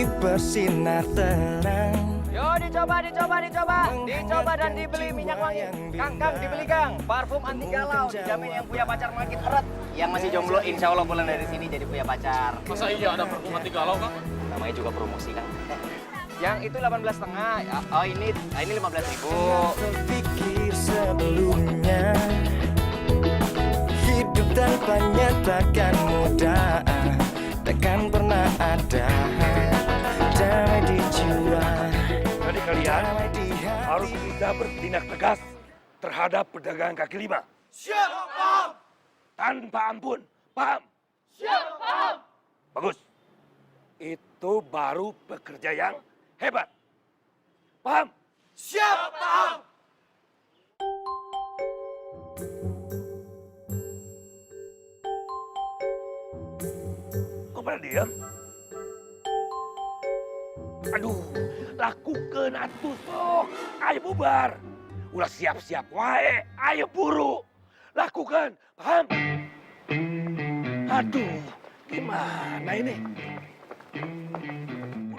pagi bersinar terang. Yo, dicoba dan dibeli minyak wangi. Kang, dibeli Kang. Parfum anti galau, dijamin yang punya pacar makin erat. Yang masih jomblo, insya Allah pulang dari sini jadi punya pacar. Masa iya ada parfum anti galau, Kang? Namanya juga promosi, Kang. Yang itu 18,5. Oh, ini 15.000. Terpikir sebelumnya, hidup tanpanya takkan mudah, takkan pernah ada damai di jiwa. Jadi kalian harus bisa bertindak tegas terhadap pedagang kaki lima. Siap, paham! Tanpa ampun, paham? Siap, paham! Bagus. Itu baru pekerja yang hebat. Paham? Siap, paham! Kok pada diam? Aduh, lakukan atuh sok. Ayo bubar. Ulah siap-siap wae. Ayo buru. Lakukan, paham? Aduh, gimana ini?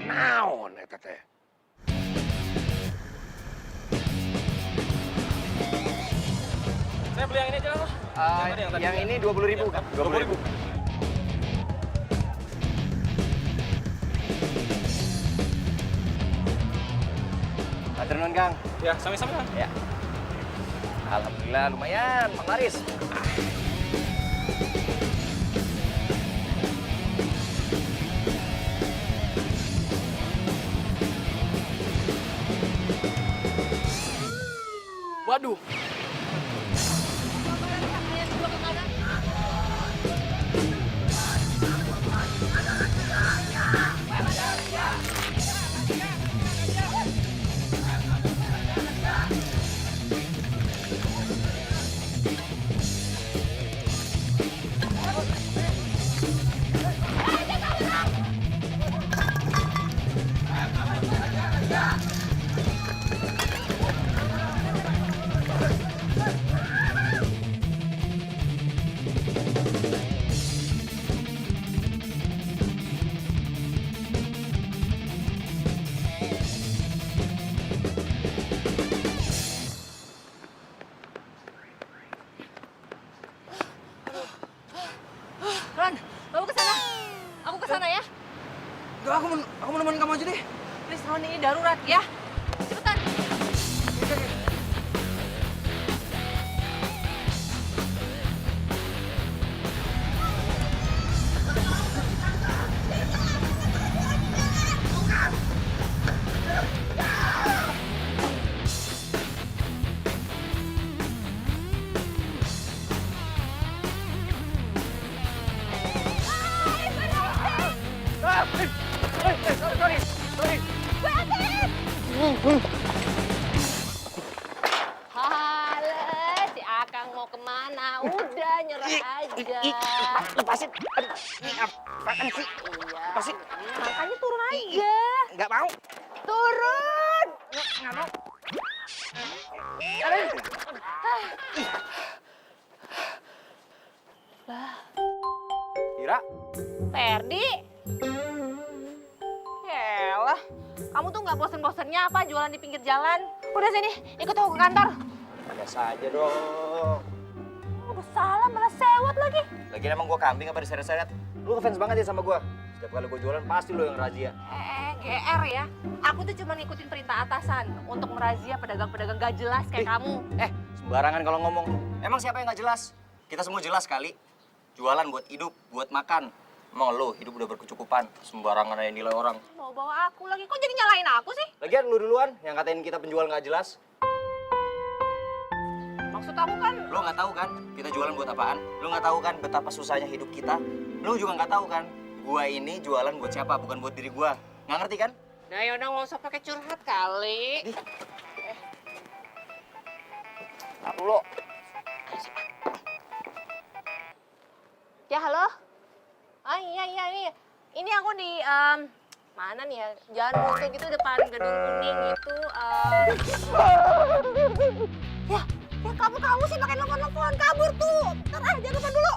Naon eta teh? Saya beli yang ini aja, Kang. Yang ini 20.000, Kang. 20.000. Hatur nuhun, Kang. Ya, sami-sami, Kang. Ya. Alhamdulillah lumayan, Bang Laris. Waduh. Ron, bawa ke sana. Aku ke sana ya. Enggak, aku mau nemenin kamu aja deh. Please Ron, ini darurat ya. Cepetan. Halo, si Akang mau kemana? Udah, nyerah aja. Lepasin. Aduh, ini apaan sih? Iya. Lepasin. Makanya turun aja. Nggak mau. Turun. Nggak mau. Ira, Ferdi. Yalah, kamu tuh nggak bosen-bosennya apa jualan di pinggir jalan? Udah sini, ikut aku ke kantor. biasa aja dong. Udah salah, malah sewot lagi. Lagian emang gua kambing apa diseret-seret? Lu ngefans banget ya sama gua. Setiap kali gua jualan pasti lu yang razia. GR ya. Aku tuh cuma ngikutin perintah atasan untuk merazia pedagang-pedagang gak jelas kayak kamu. Sembarangan kalau ngomong. Emang siapa yang nggak jelas? Kita semua jelas kali. Jualan buat hidup, buat makan. Emang lu hidup udah berkecukupan. Sembarangan aja nilai orang. Mau bawa aku lagi, kok jadi nyalain aku sih? Lagian lu duluan yang katain kita penjual nggak jelas. Maksud aku kan, Lu nggak tahu kan kita jualan buat apaan? Lu nggak tahu kan betapa susahnya hidup kita? Lu juga nggak tahu kan gua ini jualan buat siapa, bukan buat diri gua. Nggak ngerti kan? nah yaudah nggak usah pakai curhat kali. Aku lo. Ya halo? Ah iya. Ini aku di, mana nih ya? Jalan Musuh gitu depan gedung kuning itu. Ya kamu sih pakai nelfon kabur tuh. Ntar jangan lupa dulu.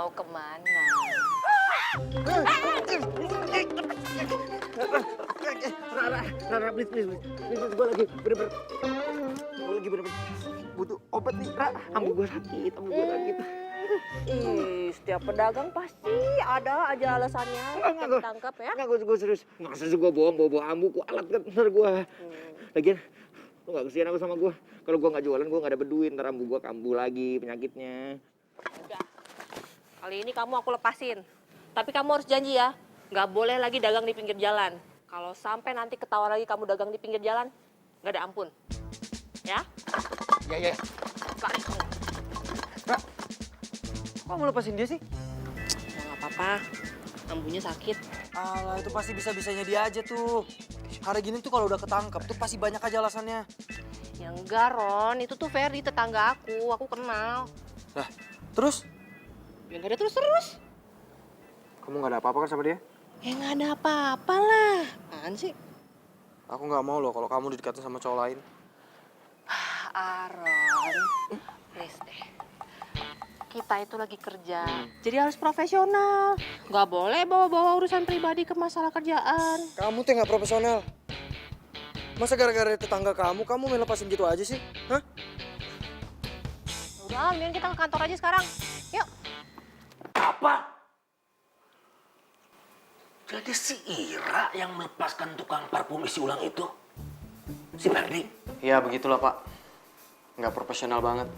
mau kemana? Rara, please. Gue lagi bener-bener butuh obat nih, Ra. Ambu gue sakit. Ih, setiap pedagang pasti ada aja alasannya. Enggak. Tangkap ya. Enggak, gue serius. Enggak serius gue bohong, bawa ambu, gue alat kan ntar gue. Lagian, lu gak kesian aku sama gue. Kalau gue gak jualan, gue gak dapet duit. Ntar ambu gue kambuh lagi penyakitnya. Udah. Kali ini kamu aku lepasin. Tapi kamu harus janji ya, nggak boleh lagi dagang di pinggir jalan. Kalau sampai nanti ketahuan lagi kamu dagang di pinggir jalan, nggak ada ampun. Ya? Iya. Lari kamu. Ra, kok mau lepasin dia sih? Ya nggak apa-apa. Ambunya sakit. Alah, itu pasti bisa-bisanya dia aja tuh. Hari gini tuh kalau udah ketangkep tuh pasti banyak aja alasannya. Ya enggak, Ron. Itu tuh Ferdi, tetangga aku kenal. Lah, terus? Ya nggak ada terus-terus. Kamu nggak ada apa-apa kan sama dia? Ya nggak ada apa-apa lah. Apaan sih? Aku nggak mau loh kalau kamu didekatin sama cowok lain. Aaron, please deh. Kita itu lagi kerja, jadi harus profesional. Nggak boleh bawa-bawa urusan pribadi ke masalah kerjaan. Kamu tuh nggak profesional. Masa gara-gara tetangga kamu melepasin gitu aja sih? Hah? Udah, mendingan kita ke kantor aja sekarang. Yuk. Apa? Jadi si Ira yang melepaskan tukang parfum isi ulang itu? Si Ferdi? Ya begitulah Pak. Nggak profesional banget.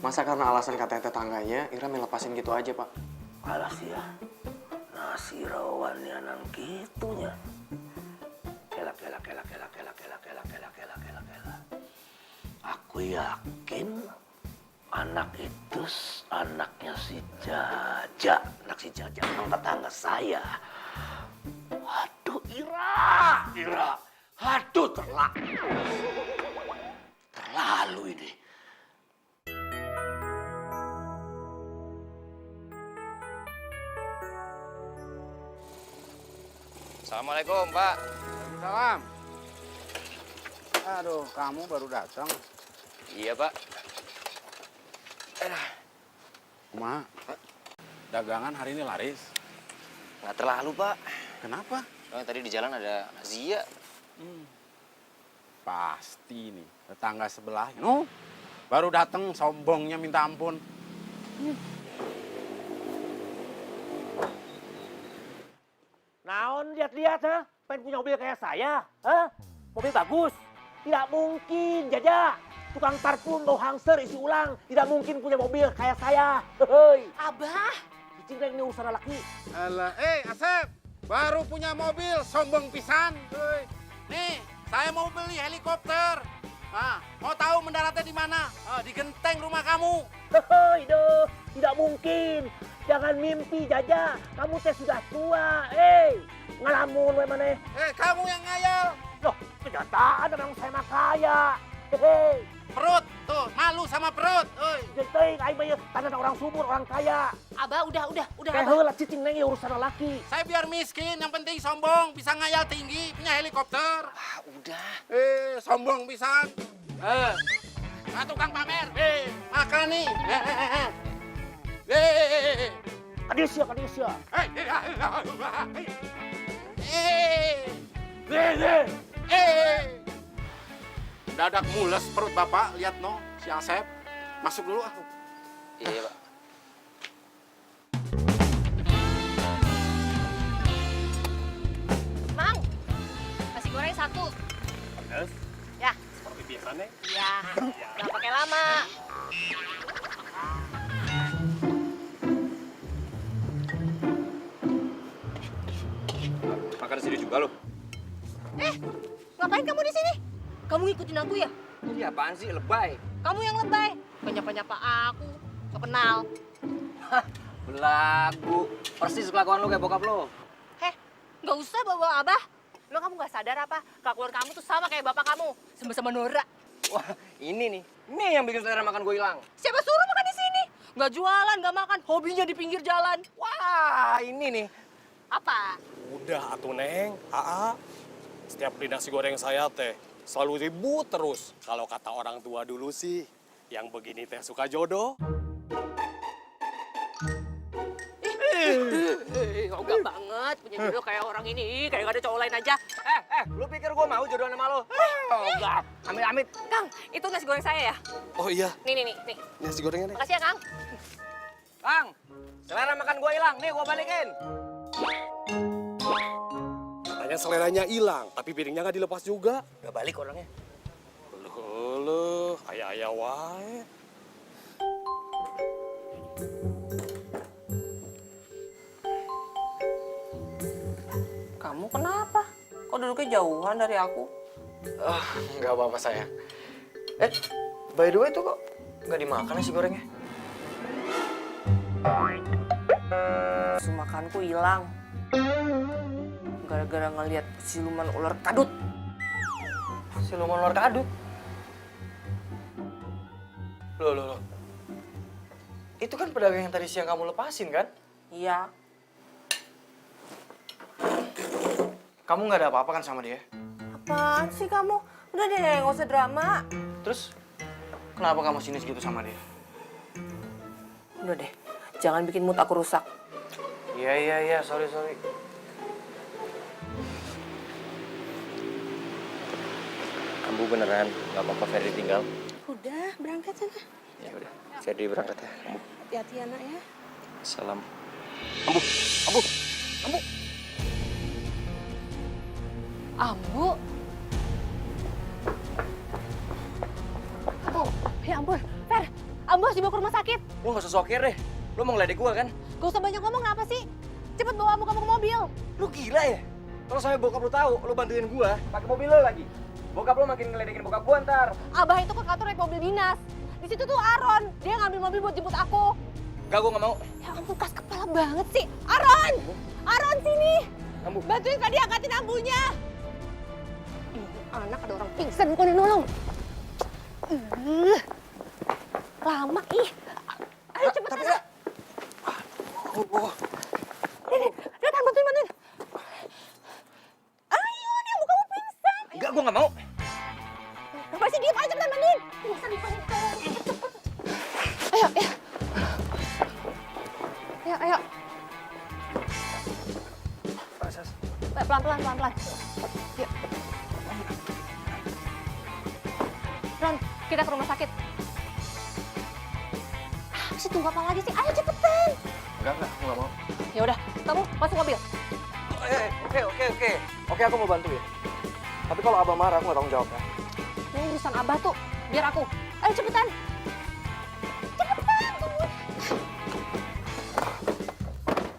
Masa karena alasan katanya tetangganya, Ira melepasin gitu aja Pak. Alas ya, nasi rawannya nang gitunya. Kela. Aku yakin anak itu anaknya si Jaja. Anak si Jaja memang tetangga saya. Aduh Ira. Aduh terlalu ini. Assalamualaikum, Pak. Salam. Aduh, kamu baru datang. Iya, Pak. Ma, dagangan hari ini laris. Nggak terlalu, Pak. Kenapa? Soalnya tadi di jalan ada razia. Pasti nih, tetangga sebelah. No, baru datang sombongnya minta ampun. Naon lihat-lihat, ha? Pengen punya mobil kayak saya, ha? Mobil bagus. Tidak mungkin, Jaja. Tukang parfum bau hangser isi ulang. Tidak mungkin punya mobil kayak saya. Hei. Abah. Cicing ini urusan laki. Alah, Asep, baru punya mobil, sombong pisan. Nih, saya mau beli helikopter. Nah, mau tahu mendaratnya di mana? Di genteng rumah kamu. Hei, tidak mungkin. Jangan mimpi, Jaja. Kamu teh sudah tua. Ngalamun we maneh. Kamu yang ngayal. Loh, kenyataan memang saya mah kaya. Hei. Perut, tuh, malu sama perut. Genteng, aing mah tanah orang subur, orang kaya. Abah, udah. Kayak Abah. heula cicing neng urusan laki. Saya biar miskin, yang penting sombong, bisa ngayal tinggi, punya helikopter. Udah. Sombong pisan. Nah, tukang pamer. Makan nih. Kadisya. Dadak mules perut bapak, lihat no, si Asep. Masuk dulu ah. Iya, Pak. Mang, nasi goreng 1. Pedas, Ya, seperti biasanya. ya. Nggak pakai lama. Makan di sini juga lo. Ngapain kamu di sini? Kamu ngikutin aku ya? Iya, apaan sih? Lebay. Kamu yang lebay. Nyapa-nyapa aku. So kenal. Belagu. Persis kelakuan lu kayak bokap lu. Nggak usah bawa abah. Lo kamu nggak sadar apa? Kelakuan kamu tuh sama kayak bapak kamu. Sama-sama Nora. Wah, ini nih. Ini yang bikin selera makan gue hilang. Siapa suruh makan di sini? Nggak jualan, nggak makan. Hobinya di pinggir jalan. Wah, ini nih. Apa? Udah atuh Neng, Setiap beli nasi goreng saya teh selalu ribut terus. Kalau kata orang tua dulu sih, yang begini teh suka jodoh. amat punya jodoh kayak orang ini, kayak gak ada cowok lain aja. Lu pikir gua mau jodohan sama lu? Enggak. Amit-amit. Kang, itu nasi goreng saya ya? Oh iya, Nih. nasi gorengnya nih. Makasih ya, Kang. Kang, selera makan gua hilang. Nih gua balikin. Katanya seleranya hilang, tapi piringnya nggak dilepas juga. Udah balik orangnya. Loh, ayah wae. Kamu kenapa? Kok duduknya jauhan dari aku? Nggak apa-apa sayang. By the way tuh kok nggak dimakan nasi gorengnya? Nafsu makanku hilang. Gara-gara ngeliat siluman ular kadut. Siluman ular kadut. Loh. Itu kan pedagang yang tadi siang kamu lepasin kan? Iya. Kamu nggak ada apa-apa kan sama dia? Apaan sih kamu? Udah deh, nggak usah drama. Terus kenapa kamu sinis gitu sama dia? Udah deh, jangan bikin mood aku rusak. Iya, sorry. Ambu beneran, nggak apa-apa Ferdi tinggal. Udah, berangkat sana. Ya udah, Ferdi berangkat ya. Ambu. Hati-hati anak ya. Salam. Ambu. Ya ampun, Fer, Ambu harus dibawa ke rumah sakit. Lu nggak usah sokir deh. Lu mau ngeledek gua kan? Gak usah banyak ngomong, kenapa sih? Cepet bawa Ambu kamu ke mobil. Lu gila ya? Kalau sampai bokap lu tahu, lu bantuin gua pakai mobil lu lagi. Bokap lu makin ngeledekin bokap gua ntar. Abah itu ke kantor naik mobil dinas. Di situ tuh Aron, dia ngambil mobil buat jemput aku. Gak, gua nggak mau. Ya ampun, kas kepala banget sih. Aron! Aron sini! Ambu. Bantuin Ferdi angkatin Ambunya. Ini anak ada orang pingsan, kok nolong. Lama, ih. Ayo cepet sana. Datang, bantuin. Ayo, nih Ambu kamu pingsan. Enggak, gua nggak mau. Apa sih, diem aja, cepetan mandiin. Bisa dipanik. Ayo. Pelan-pelan. Yuk. Ron, kita ke rumah sakit. Masih tunggu apa lagi sih? Ayo cepetan. Enggak, aku nggak mau. Ya udah, kamu masuk mobil. Oke. Oke, aku mau bantu ya. Tapi kalau abah marah, aku nggak tanggung jawab ya. Ini urusan Abah tuh, biar aku. Ayo cepetan. Cepetan, tunggu.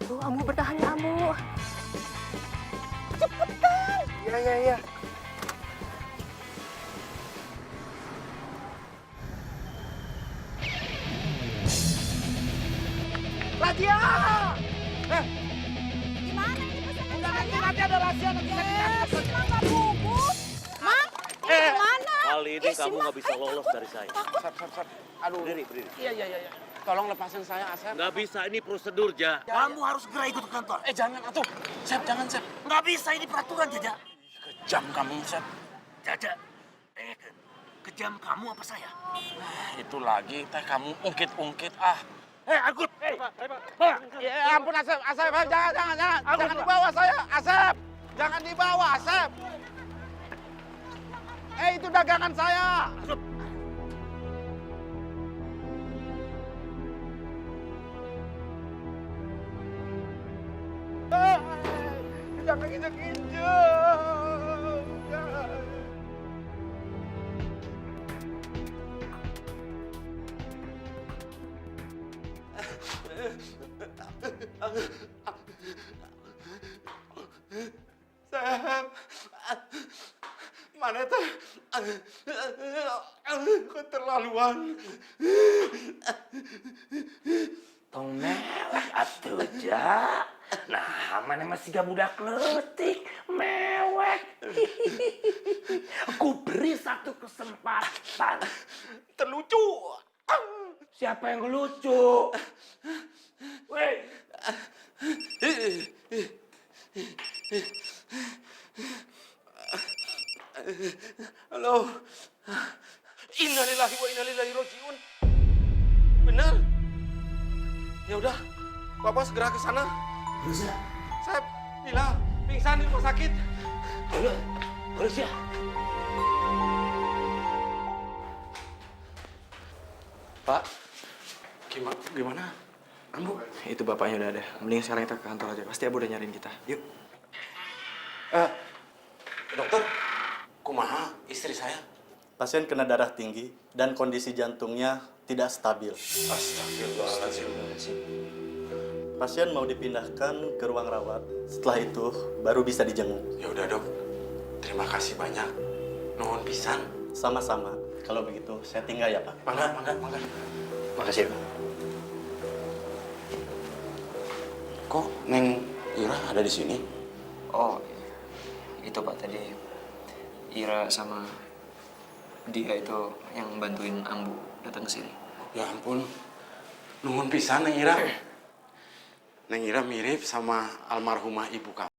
Tuh, Ambu bertahan ya, Ambu. Cepetan. Iya. Razia! Gimana ini pesannya? Nanti ada razia nanti Emang nggak bungkus? Mak, ini gimana? Kali ini kamu nggak bisa lolos dari saya. Sep. Aduh. Berdiri. Iya. Tolong lepasin saya, Asep. Nggak bisa, ini prosedur, Ja. Kamu harus segera ikut ke kantor. Jangan atuh. Sep, jangan, Sep. Nggak bisa, ini peraturan, Jaja. Kejam kamu, Sep. Jaja, kejam kamu apa saya? Itu lagi teh kamu ungkit-ungkit ah. Agut! Ya ampun Asep, jangan dibawa saya, Asep. Jangan dibawa, Asep. Itu dagangan saya. Jangan injek-injek. Sep, mana teh? Keterlaluan. Tong mewek atuh, Ja. Nah, mana masih gak budak letik, mewek. Aku beri satu kesempatan. Terlucu. Siapa yang lucu? Weh. Halo. Innalillahi wa inna ilaihi rajiun. Benar? Ya udah, Bapak segera ke sana. Bisa. Sep, Hilang, pingsan di rumah sakit. Terus ya. Pak, gimana? Ambu? Itu bapaknya udah ada. Mending sekarang kita ke kantor aja. Pasti Abu udah nyariin kita. Yuk. Dokter, kumaha istri saya? Pasien kena darah tinggi dan kondisi jantungnya tidak stabil. Astagfirullahaladzim. Pasien mau dipindahkan ke ruang rawat. Setelah itu baru bisa dijenguk. Ya udah dok, terima kasih banyak. Nuhun pisan. Sama-sama. Kalau begitu saya tinggal ya Pak. Mangga. Makasih, Bang. Kok Neng Ira ada di sini? Oh, itu Pak tadi. Ira sama dia itu yang bantuin Ambu datang ke sini. Ya ampun, nuhun pisan Neng Ira. Neng Ira mirip sama almarhumah ibu kamu.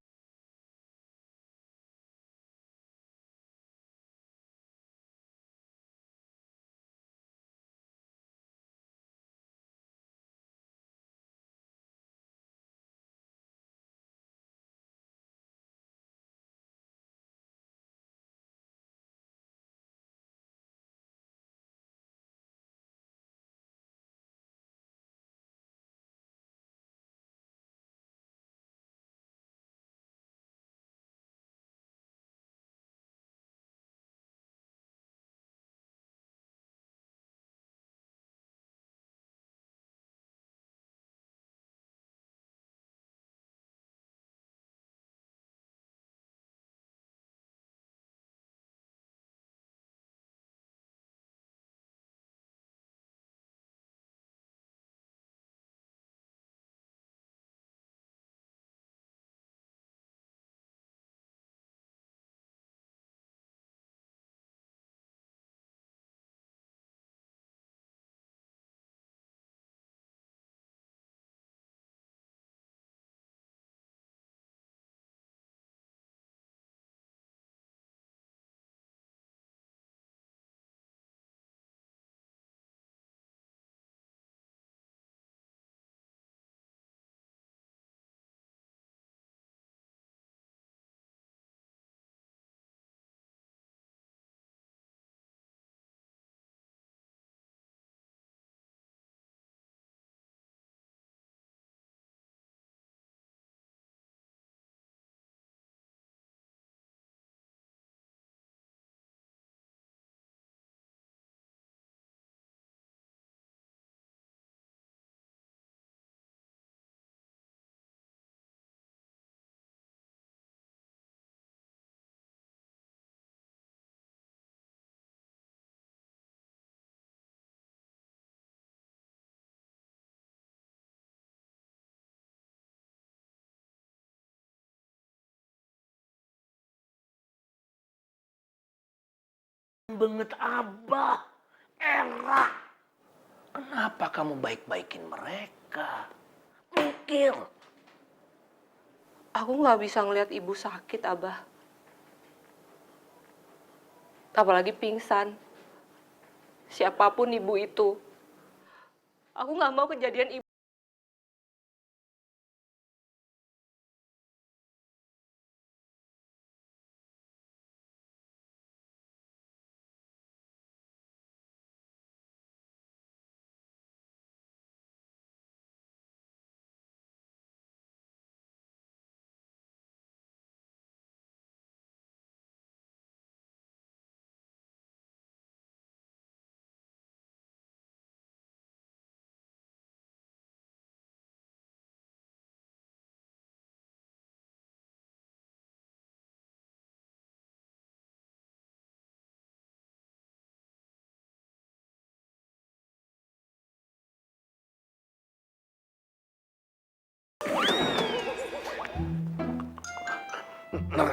Banget Abah, Era. Kenapa kamu baik-baikin mereka? Mikir. Aku nggak bisa ngelihat ibu sakit, Abah. Apalagi pingsan. Siapapun ibu itu. Aku nggak mau kejadian ibu.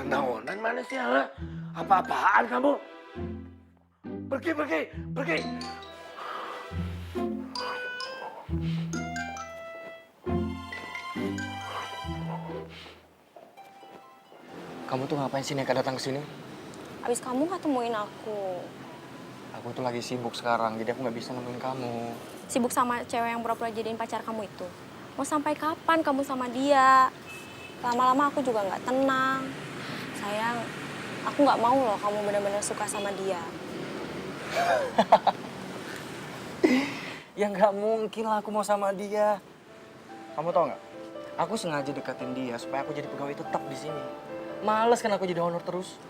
Naonan mana sih, ha? Apa-apaan kamu? Pergi. Kamu tuh ngapain sih Neka datang ke sini? Abis kamu nggak temuin aku. Aku tuh lagi sibuk sekarang, jadi aku nggak bisa nemuin kamu. Sibuk sama cewek yang pura-pura jadiin pacar kamu itu. Mau sampai kapan kamu sama dia? Lama-lama aku juga nggak tenang. Sayang, aku nggak mau loh kamu benar-benar suka sama dia. Ya nggak mungkin lah aku mau sama dia. Kamu tau nggak? Aku sengaja deketin dia supaya aku jadi pegawai tetap di sini. Males kan aku jadi honor terus.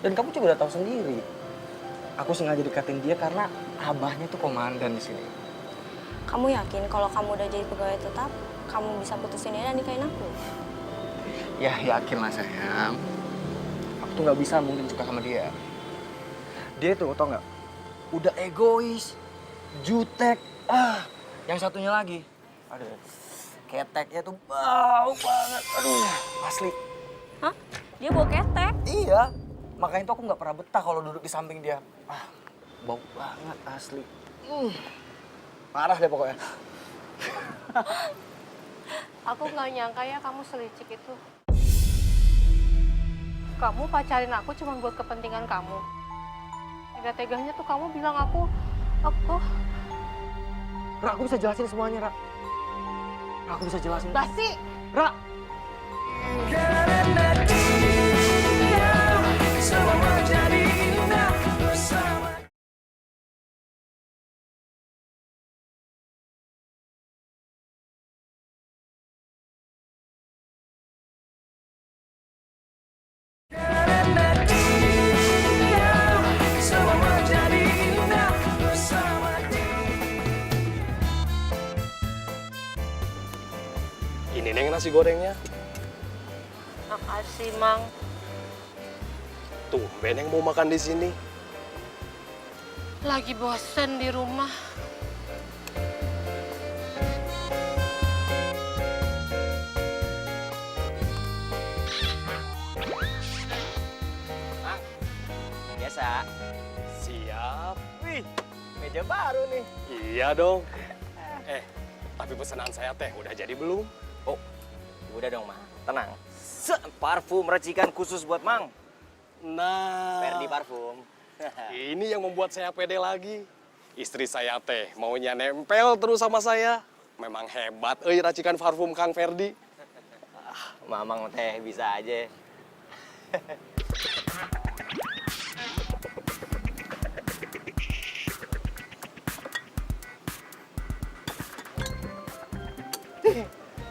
Dan kamu juga udah tahu sendiri. Aku sengaja deketin dia karena abahnya tuh komandan di sini. Kamu yakin kalau kamu udah jadi pegawai tetap, kamu bisa putusin dia dan nikahin aku? Ya yakin lah sayang. Aku tuh nggak bisa mungkin suka sama dia. Dia tuh tau nggak? Udah egois, jutek. Yang satunya lagi, aduh, keteknya tuh bau banget. Aduh, asli. Hah? Dia bawa ketek? Iya, makanya tuh aku nggak pernah betah kalau duduk di samping dia. Bau banget asli. Parah deh pokoknya. Aku nggak nyangka ya kamu selicik itu. Kamu pacarin aku cuma buat kepentingan kamu. Tega-teganya tuh kamu bilang aku... Ra, aku bisa jelasin semuanya, Ra. Ra, aku bisa jelasin. Basi! Ra! Karena dia semua jadi indah bersama. Karena dia semua jadi indah bersama dia. Ini Neng nasi gorengnya. Makasih, Mang. Tumben yang mau makan di sini. Lagi bosen di rumah. Mang, biasa. Siap. Wih, meja baru nih. Iya dong. Tapi pesanan saya teh udah jadi belum? Oh, udah dong, Mang. Tenang. Parfum racikan khusus buat Mang. Nah, Ferdi Parfum. ini yang membuat saya pede lagi. Istri saya teh maunya nempel terus sama saya. Memang hebat, racikan parfum Kang Ferdi. Mamang teh bisa aja.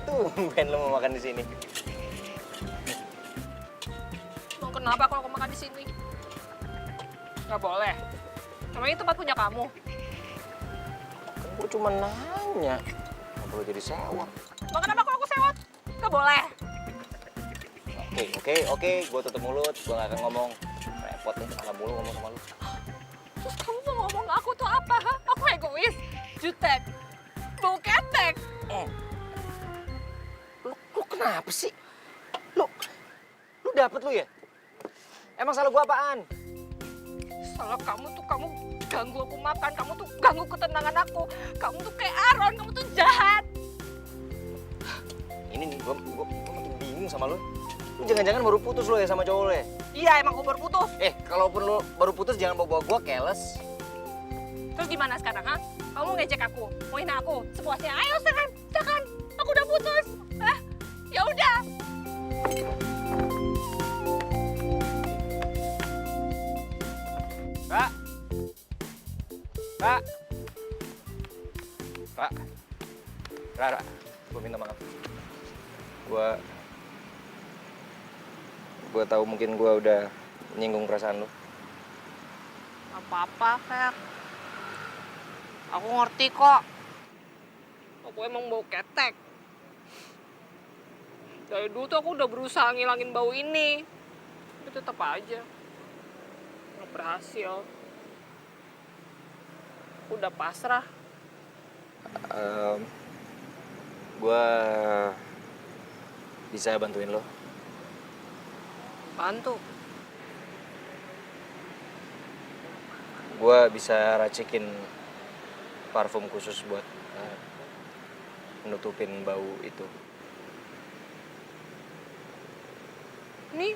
Tumben lo mau makan di sini. Mau kenapa kalau aku makan di sini? Nggak boleh. Namanya itu tempat punya kamu. Kan gue cuma nanya. Nggak perlu jadi sewot. Mau kenapa kalau aku sewot? Nggak boleh. Oke. Gue tutup mulut. Gue nggak akan ngomong. Repot nih, salah mulu ngomong sama lu. Terus kamu mau ngomong aku tuh apa? Ha? Aku egois, jutek, bau ketek. Lu kenapa sih? Lu dapet lu ya? Emang salah gua apaan? Salah kamu tuh, kamu ganggu aku makan, kamu tuh ganggu ketenangan aku. Kamu tuh kayak Aaron, kamu tuh jahat. Ini nih, gua makin bingung sama lu. Lu jangan-jangan baru putus lu ya sama cowok lu ya? Iya, emang aku baru putus. Kalaupun lu baru putus jangan bawa gua keles. Terus gimana sekarang, ha? Kamu ngejek aku, mau hina aku, sepuasnya. Ayo, silakan. Aku udah putus. Ya udah. Ra, gua minta maaf. Gua tahu mungkin gua udah menyinggung perasaan lu. Apa-apa, Fer. Aku ngerti kok. Aku emang bau ketek. Dari dulu tuh aku udah berusaha ngilangin bau ini. Tapi tetap aja. Nggak berhasil. Aku udah pasrah. Gua bisa bantuin lo. Bantu. Gua bisa racikin parfum khusus buat nutupin bau itu. Nih,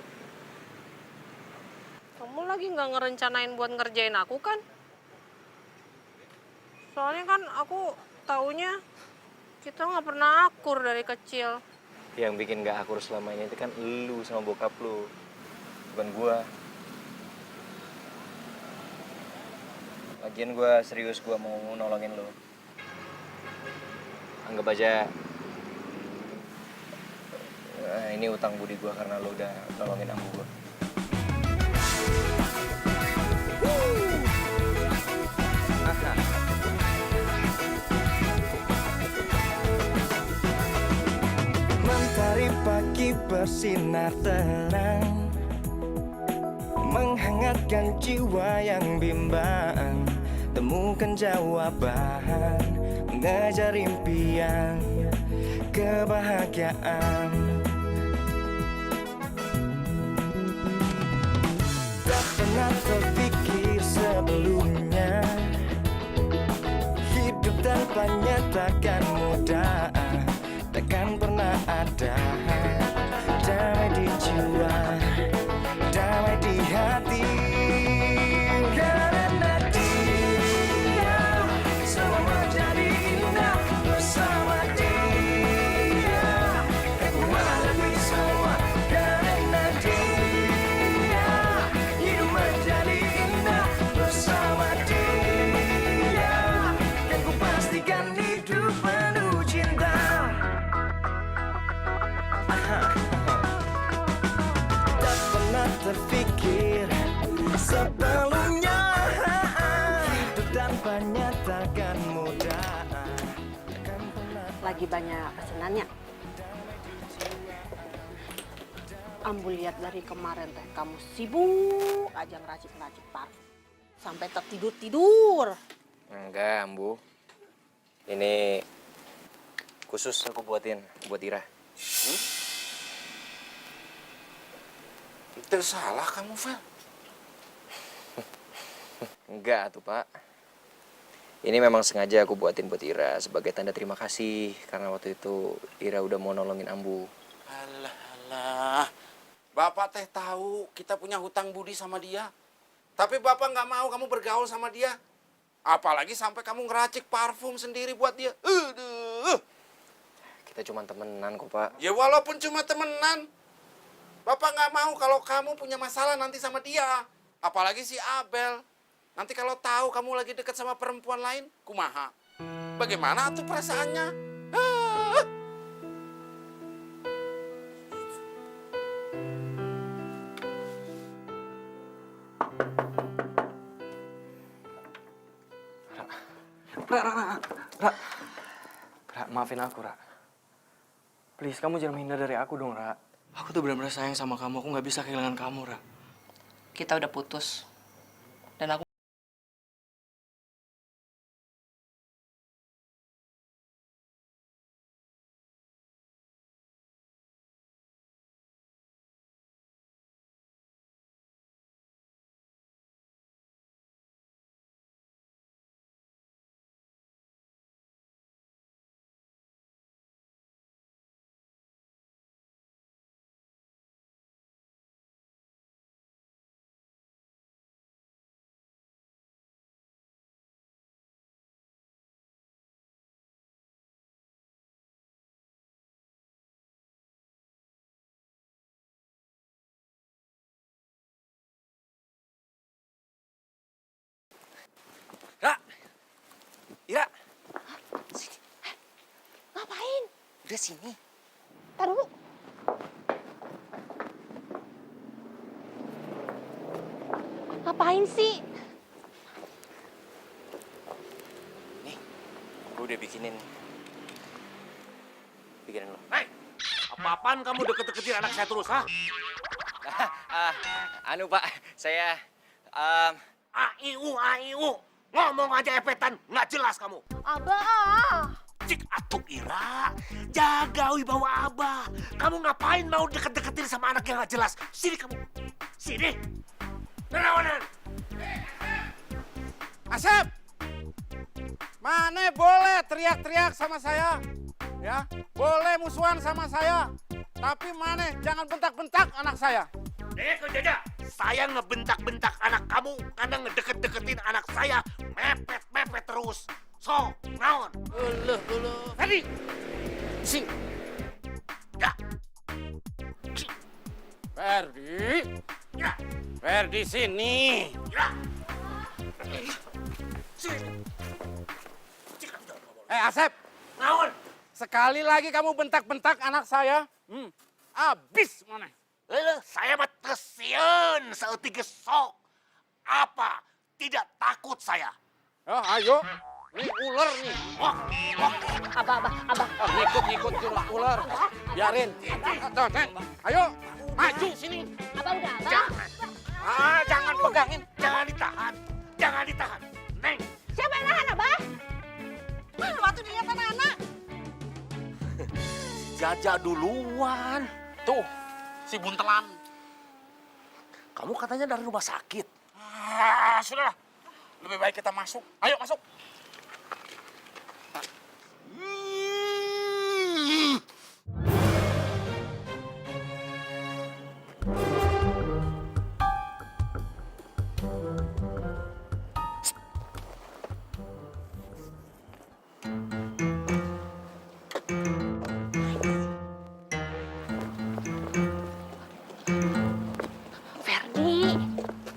kamu lagi nggak ngerencanain buat ngerjain aku kan? Soalnya kan aku taunya kita nggak pernah akur dari kecil. Yang bikin gak akur selama ini itu kan lu sama bokap lu, bukan gua. Lagian gua serius, gua mau nolongin lu. Anggap aja ini utang budi gua karena lu udah nolongin ambu gua. Mentari pagi bersinar terang, menghangatkan jiwa yang bimbang. Temukan jawaban, mengejar impian, kebahagiaan. Tak pernah terpikir sebelumnya, hidup tanpanya takkan mudah. Takkan pernah ada damai di jiwa, damai di hati. Karena dia semua menjadi indah bersama dia. Aku menghadapi semua karena dia. Hidup menjadi indah bersama dia. Dan ku pastikan hidup penuh cinta. Tak pernah terpikir sebelumnya, hidup tanpanya takkan mudah. Lagi banyak pesenannya. Ambu lihat dari kemarin teh kamu sibuk aja ngeracik-racik parfum. Sampai tertidur-tidur. Enggak, Ambu. Ini khusus aku buatin buat Ira. Itu salah kamu, Fel. Enggak tuh, Pak. Ini memang sengaja aku buatin buat Ira sebagai tanda terima kasih karena waktu itu Ira udah mau nolongin Ambu. Alah. Bapak teh tahu kita punya hutang budi sama dia. Tapi Bapak nggak mau kamu bergaul sama dia. Apalagi sampai kamu ngeracik parfum sendiri buat dia. Aduh. Kita cuma temenan kok, Pak. Ya walaupun cuma temenan. Bapak nggak mau kalau kamu punya masalah nanti sama dia. Apalagi si Abel. Nanti kalau tahu kamu lagi dekat sama perempuan lain, kumaha? Bagaimana tuh perasaannya? Ah. Ra, maafin aku, Ra. Please, kamu jangan menghindar dari aku dong, Ra. Aku tuh benar-benar sayang sama kamu. Aku nggak bisa kehilangan kamu, Ra. Kita udah putus. Dan aku Ra! Ira! ngapain? Udah sini. Tar dulu. Ngapain sih? Nih, gue udah bikinin lo. Hei! Apa-apaan kamu deket-deketin anak saya terus, ha? Anu, Pak, saya... AIU. Ngomong aja epetan, nggak jelas kamu. Abah. Cik atuh Ira, jaga wibawa Abah. Kamu ngapain mau deket-deketin sama anak yang nggak jelas? Sini kamu, sini. Nerawanan. Asep! Mana boleh teriak-teriak sama saya. Ya, boleh musuhan sama saya. Tapi mana jangan bentak-bentak anak saya. Kau Jaja, saya ngebentak-bentak anak kamu karena ngedeket-deketin anak saya. Mepet-mepet terus. So, naon? Tadi, sing. Ya. Ferdi. Ya. Ferdi sini. Ya. Asep. Naon? Sekali lagi kamu bentak-bentak anak saya. Abis mana? Saya mah tesieun saeutik ge sok. Apa? Tidak takut saya. Oh, ayo. Ini ular nih. Abah. Ngikut ular. Biarin. Tuh, Neng. Ayo, maju sini. Abah udah, Abah. Jangan. Jangan pegangin. Jangan ditahan. Jangan ditahan. Neng. Siapa yang nahan, Abah? Mana waktu dilihat anak-anak? Jaja duluan. Tuh, si buntelan. Kamu katanya dari rumah sakit. Sudahlah. Lebih baik kita masuk. Ayo masuk.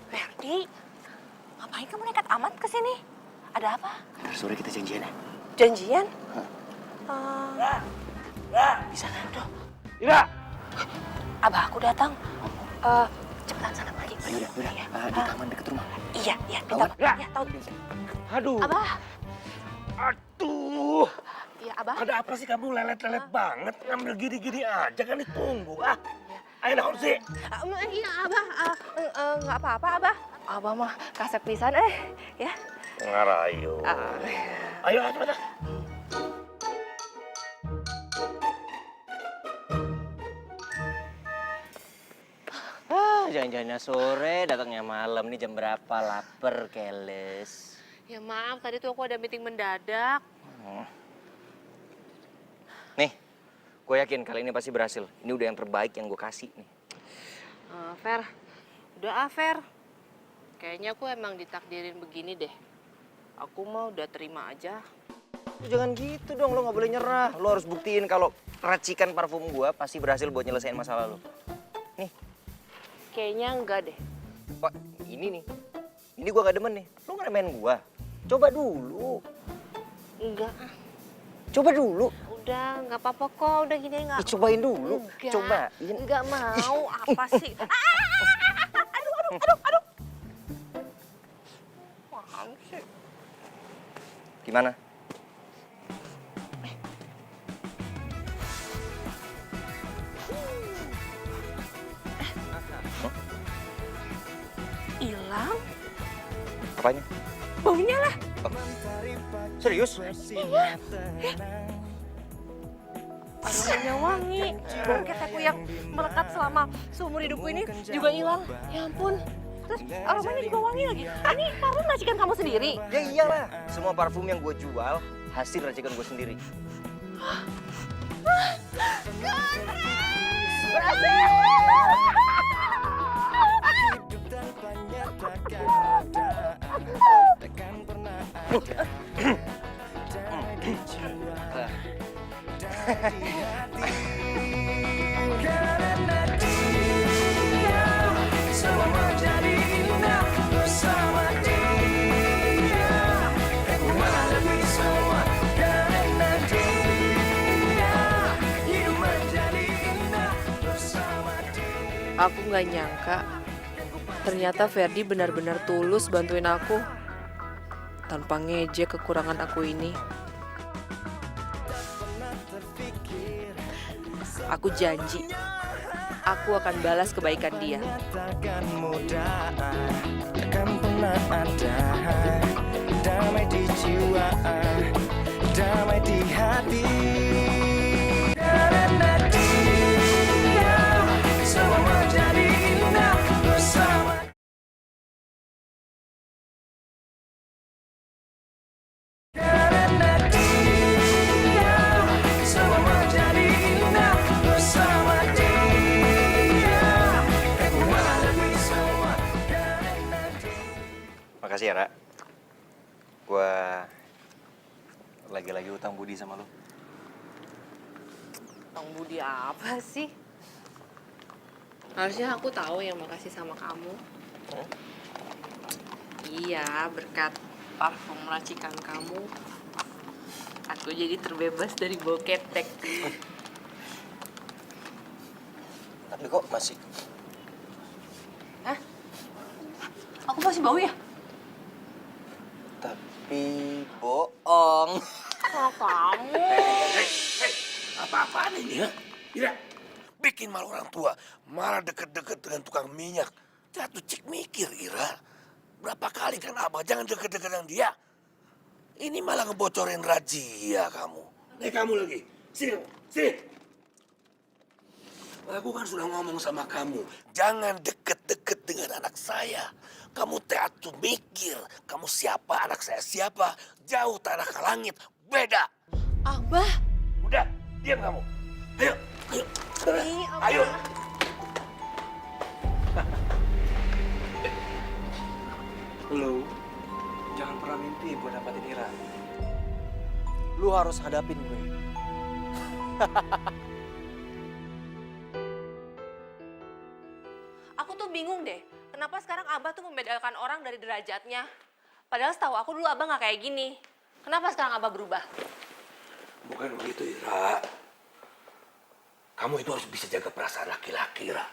Ferdi, ngapain kamu nekat amat ke sini? Ada apa? Ntar sore kita janjian ya. Janjian? Bisa kan? Aduh, Ira, abah aku datang. Cepetan sana pergi. Udah. Di taman deket rumah. Iya, di Tahu taman. kan? Iya, tahu. aduh, Abah, aduh. iya abah. Ada apa sih kamu lelet-lelet banget? Ngambil gini-gini aja kan ditunggu. Ayo naon sih? Iya abah, nggak apa-apa abah. Abah mah kasep pisan ya. Ngarayu. Ayo cepetan. Jangan-jangan sore, datangnya malam. Nih jam berapa? Laper, keles. Ya maaf, tadi tuh aku ada meeting mendadak. Nih, gue yakin kali ini pasti berhasil. Ini udah yang terbaik yang gue kasih nih. Fer, udah Fer. Kayaknya aku emang ditakdirin begini deh. Aku mah udah terima aja. Jangan gitu dong, lo gak boleh nyerah. Lo harus buktiin kalau racikan parfum gue pasti berhasil buat nyelesain masalah lo. Nih. Kayaknya enggak deh. Pak, ini nih. Ini gue gak demen nih. Lo ngeremehin gue. Coba dulu. Enggak. Coba dulu. Udah, nggak apa-apa kok. Udah gini nggak. Cobain dulu. Enggak. Cobain. Nggak mau. Apa sih? Aduh. Apaan sih? Gimana? Hilang? Apanya? Baunya lah. Serius? Aromanya wangi. Bau ketekku yang melekat selama seumur hidupku ini juga hilang. Ya ampun. Terus aromanya juga wangi lagi. Ini parfum racikan kamu sendiri? Ya iyalah. Semua parfum yang gue jual hasil racikan gue sendiri. Berhasil! Karena dia semua menjadi indah bersama dia. Aku menghadapi semua karena dia hidup menjadi indah bersama dia. Aku nggak nyangka. Ternyata Ferdi benar-benar tulus bantuin aku. Tanpa ngejek kekurangan aku ini. Aku janji, aku akan balas kebaikan dia. Takkan mudah, takkan pernah ada damai di jiwa, damai di hati. Karena dia semua menjadi indah bersama. Karena dia semua menjadi indah bersama dia. Aku menghadapi semua karena dia. Makasih ya, Ra. Gua lagi-lagi utang budi sama lo. Utang budi apa sih? Harusnya aku tahu yang makasih sama kamu. Iya, berkat parfum racikan kamu, aku jadi terbebas dari bau ketek. Tapi kok masih... Hah? Aku masih bau ya? Tapi bohong. Oh, kamu. Apa-apaan ini ya? Ira, bikin malu orang tua, malah deket-deket dengan tukang minyak. Jatuh cik mikir, Ira. Berapa kali kan Abah jangan deket-deket dengan dia. Ini malah ngebocorin razia kamu. Kamu lagi. Sini, sini. Aku kan sudah ngomong sama kamu, jangan deket-deket dengan anak saya. Kamu teatu mikir, kamu siapa, anak saya siapa. Jauh tanah ke langit, beda. Abah. Udah, diam kamu. Ayo, ayo. Ih, Abah. Ayo. Lu jangan pernah mimpi buat dapatin Ira. Lu harus hadapin gue. Aku tuh bingung deh, kenapa sekarang Abah tuh membedakan orang dari derajatnya. Padahal setahu aku dulu Abah nggak kayak gini. Kenapa sekarang Abah berubah? Bukan begitu, Ira. Kamu itu harus bisa jaga perasaan laki-laki, Ira.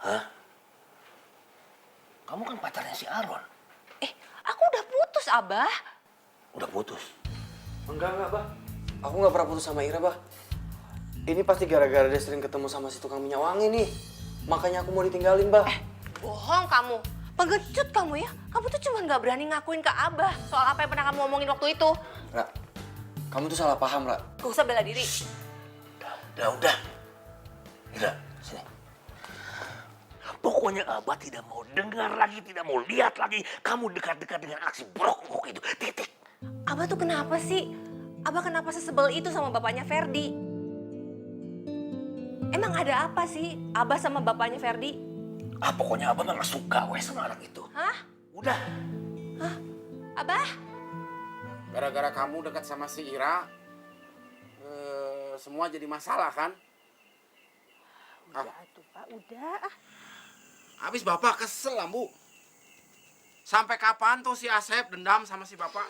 Hah? Kamu kan pacarnya si Aaron. Aku udah putus, Abah. Udah putus. Enggak, Bah. Aku nggak pernah putus sama Ira, Bah. Ini pasti gara-gara dia sering ketemu sama si tukang minyak wangi nih. Makanya aku mau ditinggalin, Bah. Bohong kamu. Pengecut kamu ya. Kamu tuh cuma nggak berani ngakuin ke Abah soal apa yang pernah kamu omongin waktu itu. Ra, kamu tuh salah paham, Ra. Gak usah bela diri. Udah. Ira, sini. Pokoknya Abah tidak mau dengar lagi, tidak mau lihat lagi kamu dekat-dekat dengan aksi brok-brok itu. Titik. Abah tuh kenapa sih? Abah kenapa sesebel itu sama bapaknya Ferdi? Emang ada apa sih Abah sama bapaknya Ferdi? Pokoknya Abah mah gak suka sama anak itu. Hah? Udah. Hah? Abah? Gara-gara kamu dekat sama si Ira, semua jadi masalah kan? Udah tuh Pak, udah. Habis Bapak kesel, Bu. Sampai kapan tuh si Asep dendam sama si Bapak?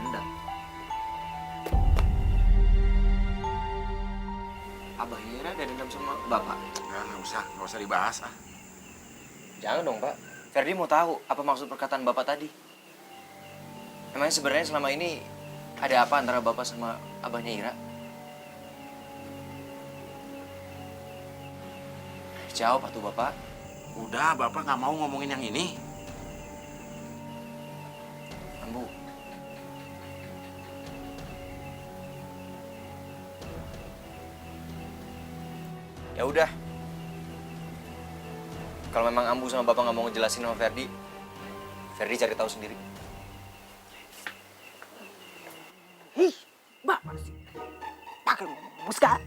Dendam. Abah Ira ada dendam sama Bapak? Nggak usah dibahas. Jangan dong, Pak. Ferdi mau tahu apa maksud perkataan Bapak tadi. Emangnya sebenarnya selama ini ada apa antara Bapak sama abahnya Ira? Jawab atuh Bapak. Udah, Bapak nggak mau ngomongin yang ini. Ambu. Ya udah. Kalau memang Ambu sama Bapak nggak mau ngejelasin sama Ferdi, Ferdi cari tahu sendiri. Mbak, mana sih? Pakai ngomong sekarang.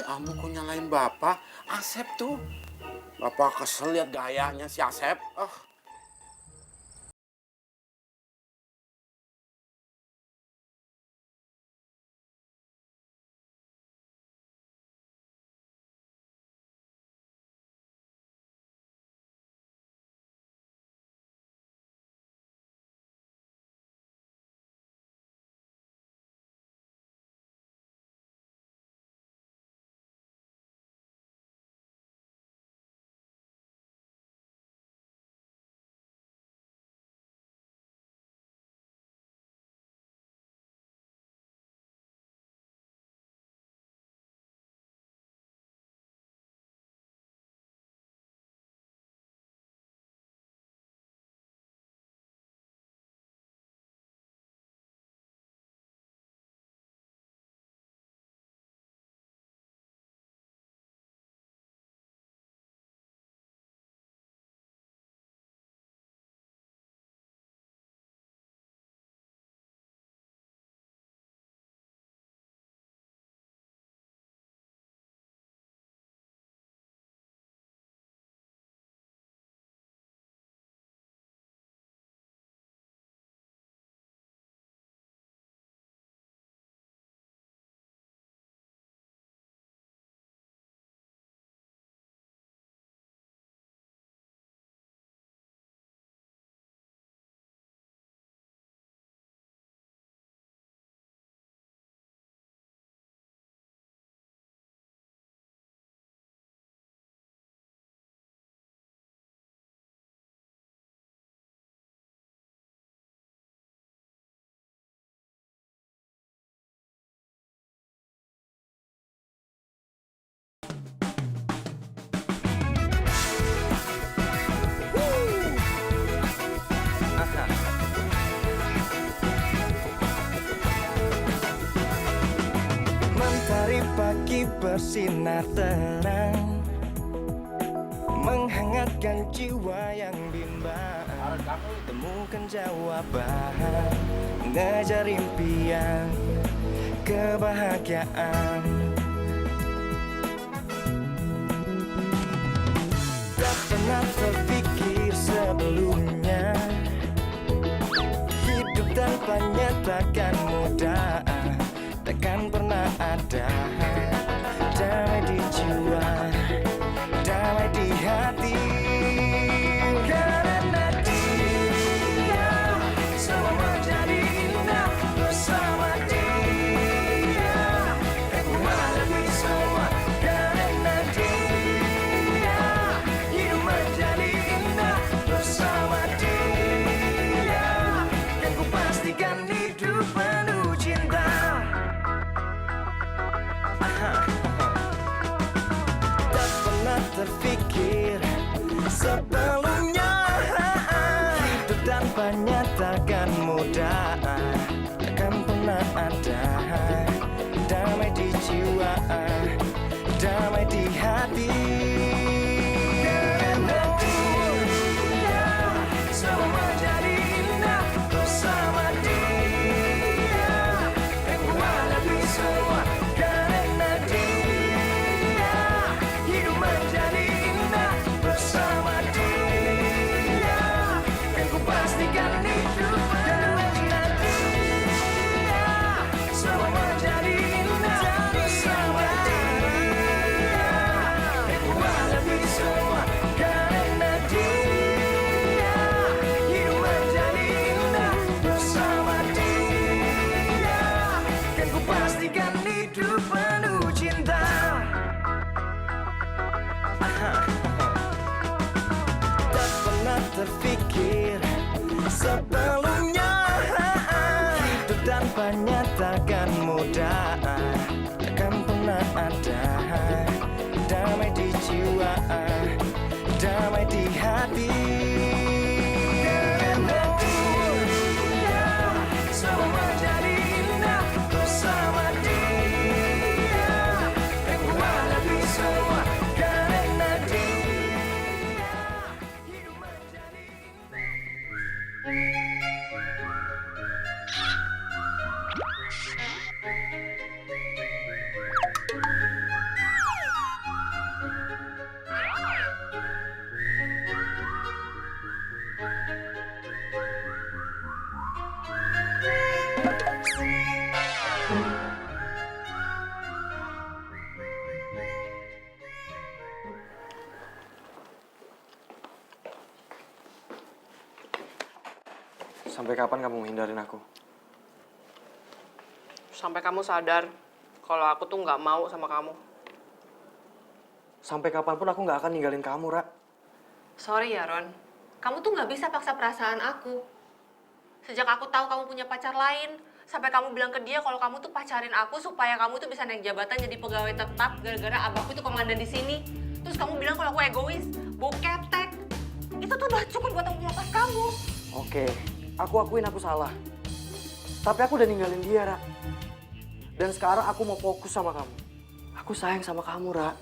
Ambu kok nyalain Bapak? Asep tuh. Bapak kesel lihat gayanya si Asep. pagi bersinar terang, menghangatkan jiwa yang bimbang. Temukan jawaban, mengejar impian, kebahagiaan. Tak pernah terpikir sebelumnya, hidup tanpanya takkan mudah, takkan pernah ada. Damai di jiwa, damai di hati. Karena dia semua menjadi indah bersama dia. Kan ku hadapi semua. Karena dia hidup menjadi indah bersama dia. Kan ku pastikan hidup penuh cinta. Tak pernah terpikir sebelumnya, hidup tanpanya takkan mudah, takkan pernah ada. Damai di jiwa, damai di hati. Karena dia semua menjadi indah bersama dia. Kan ku hadapi semua. Karena dia hidup menjadi indah bersama dia. Kan ku pastikan hidup karena dia semua menjadi indah bersama dia. Kan ku hadapi semua. Karena dia hidup menjadi indah bersama dia. Kan ku pastikan hidup penuh cinta. Tak pernah terpikir sebelumnya, hidup tanpanya takkan mudah, takkan pernah ada. Damai di jiwa, damai di hati. Karena dia semua menjadi indah bersama dia. Kan ku hadapi semua. Karena dia hidup menjadi Sampai kapan kamu menghindarin aku? Sampai kamu sadar kalau aku tuh nggak mau sama kamu. Sampai kapanpun aku nggak akan ninggalin kamu, Ra. Sorry ya, Ron. Kamu tuh nggak bisa paksa perasaan aku. Sejak aku tahu kamu punya pacar lain, sampai kamu bilang ke dia kalau kamu tuh pacarin aku supaya kamu tuh bisa naik jabatan jadi pegawai tetap gara-gara abahku tuh komandan di sini. Terus kamu bilang kalau aku egois, bau ketek. Itu tuh udah cukup buat aku melepas kamu. Oke, aku akuin aku salah. Tapi aku udah ninggalin dia, Ra. Dan sekarang aku mau fokus sama kamu. Aku sayang sama kamu, Ra.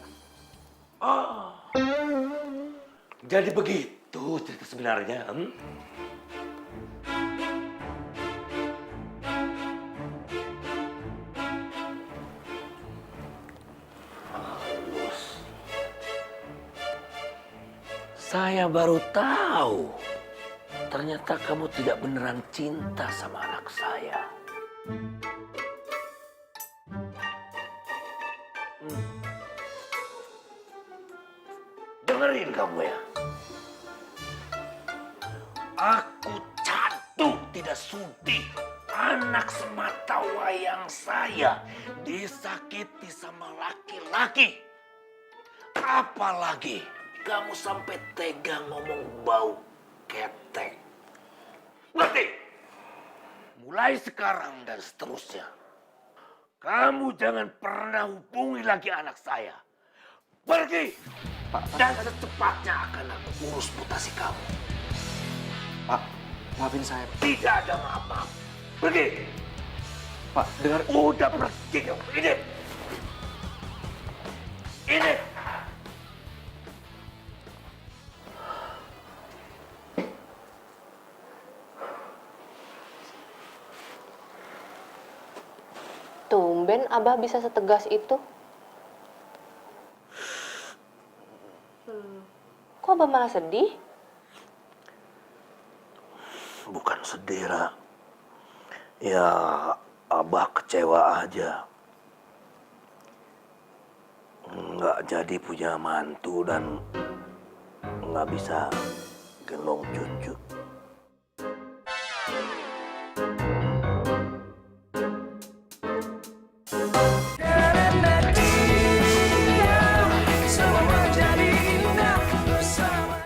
Oh, jadi begitu cerita sebenarnya. Halus. Saya baru tahu. Ternyata kamu tidak beneran cinta sama anak saya. Dengerin kamu ya. Aku cantik tidak sudi anak semata wayang saya disakiti sama laki-laki. Apalagi kamu sampai tega ngomong bau ketek. Ngerti? Mulai sekarang dan seterusnya, kamu jangan pernah hubungi lagi anak saya. Pergi! Dan secepatnya akan aku urus mutasi kamu. Pak, maafin saya. Tidak ada maaf-maaf. Pergi! Pak, dengar. Udah pergi kamu. Ini. Abah bisa setegas itu? Kok Abah malah sedih? Bukan sedih, Ra. Ya, Abah kecewa aja. Nggak jadi punya mantu dan nggak bisa gendong cucu. Karena dia semua jadi indah bersama.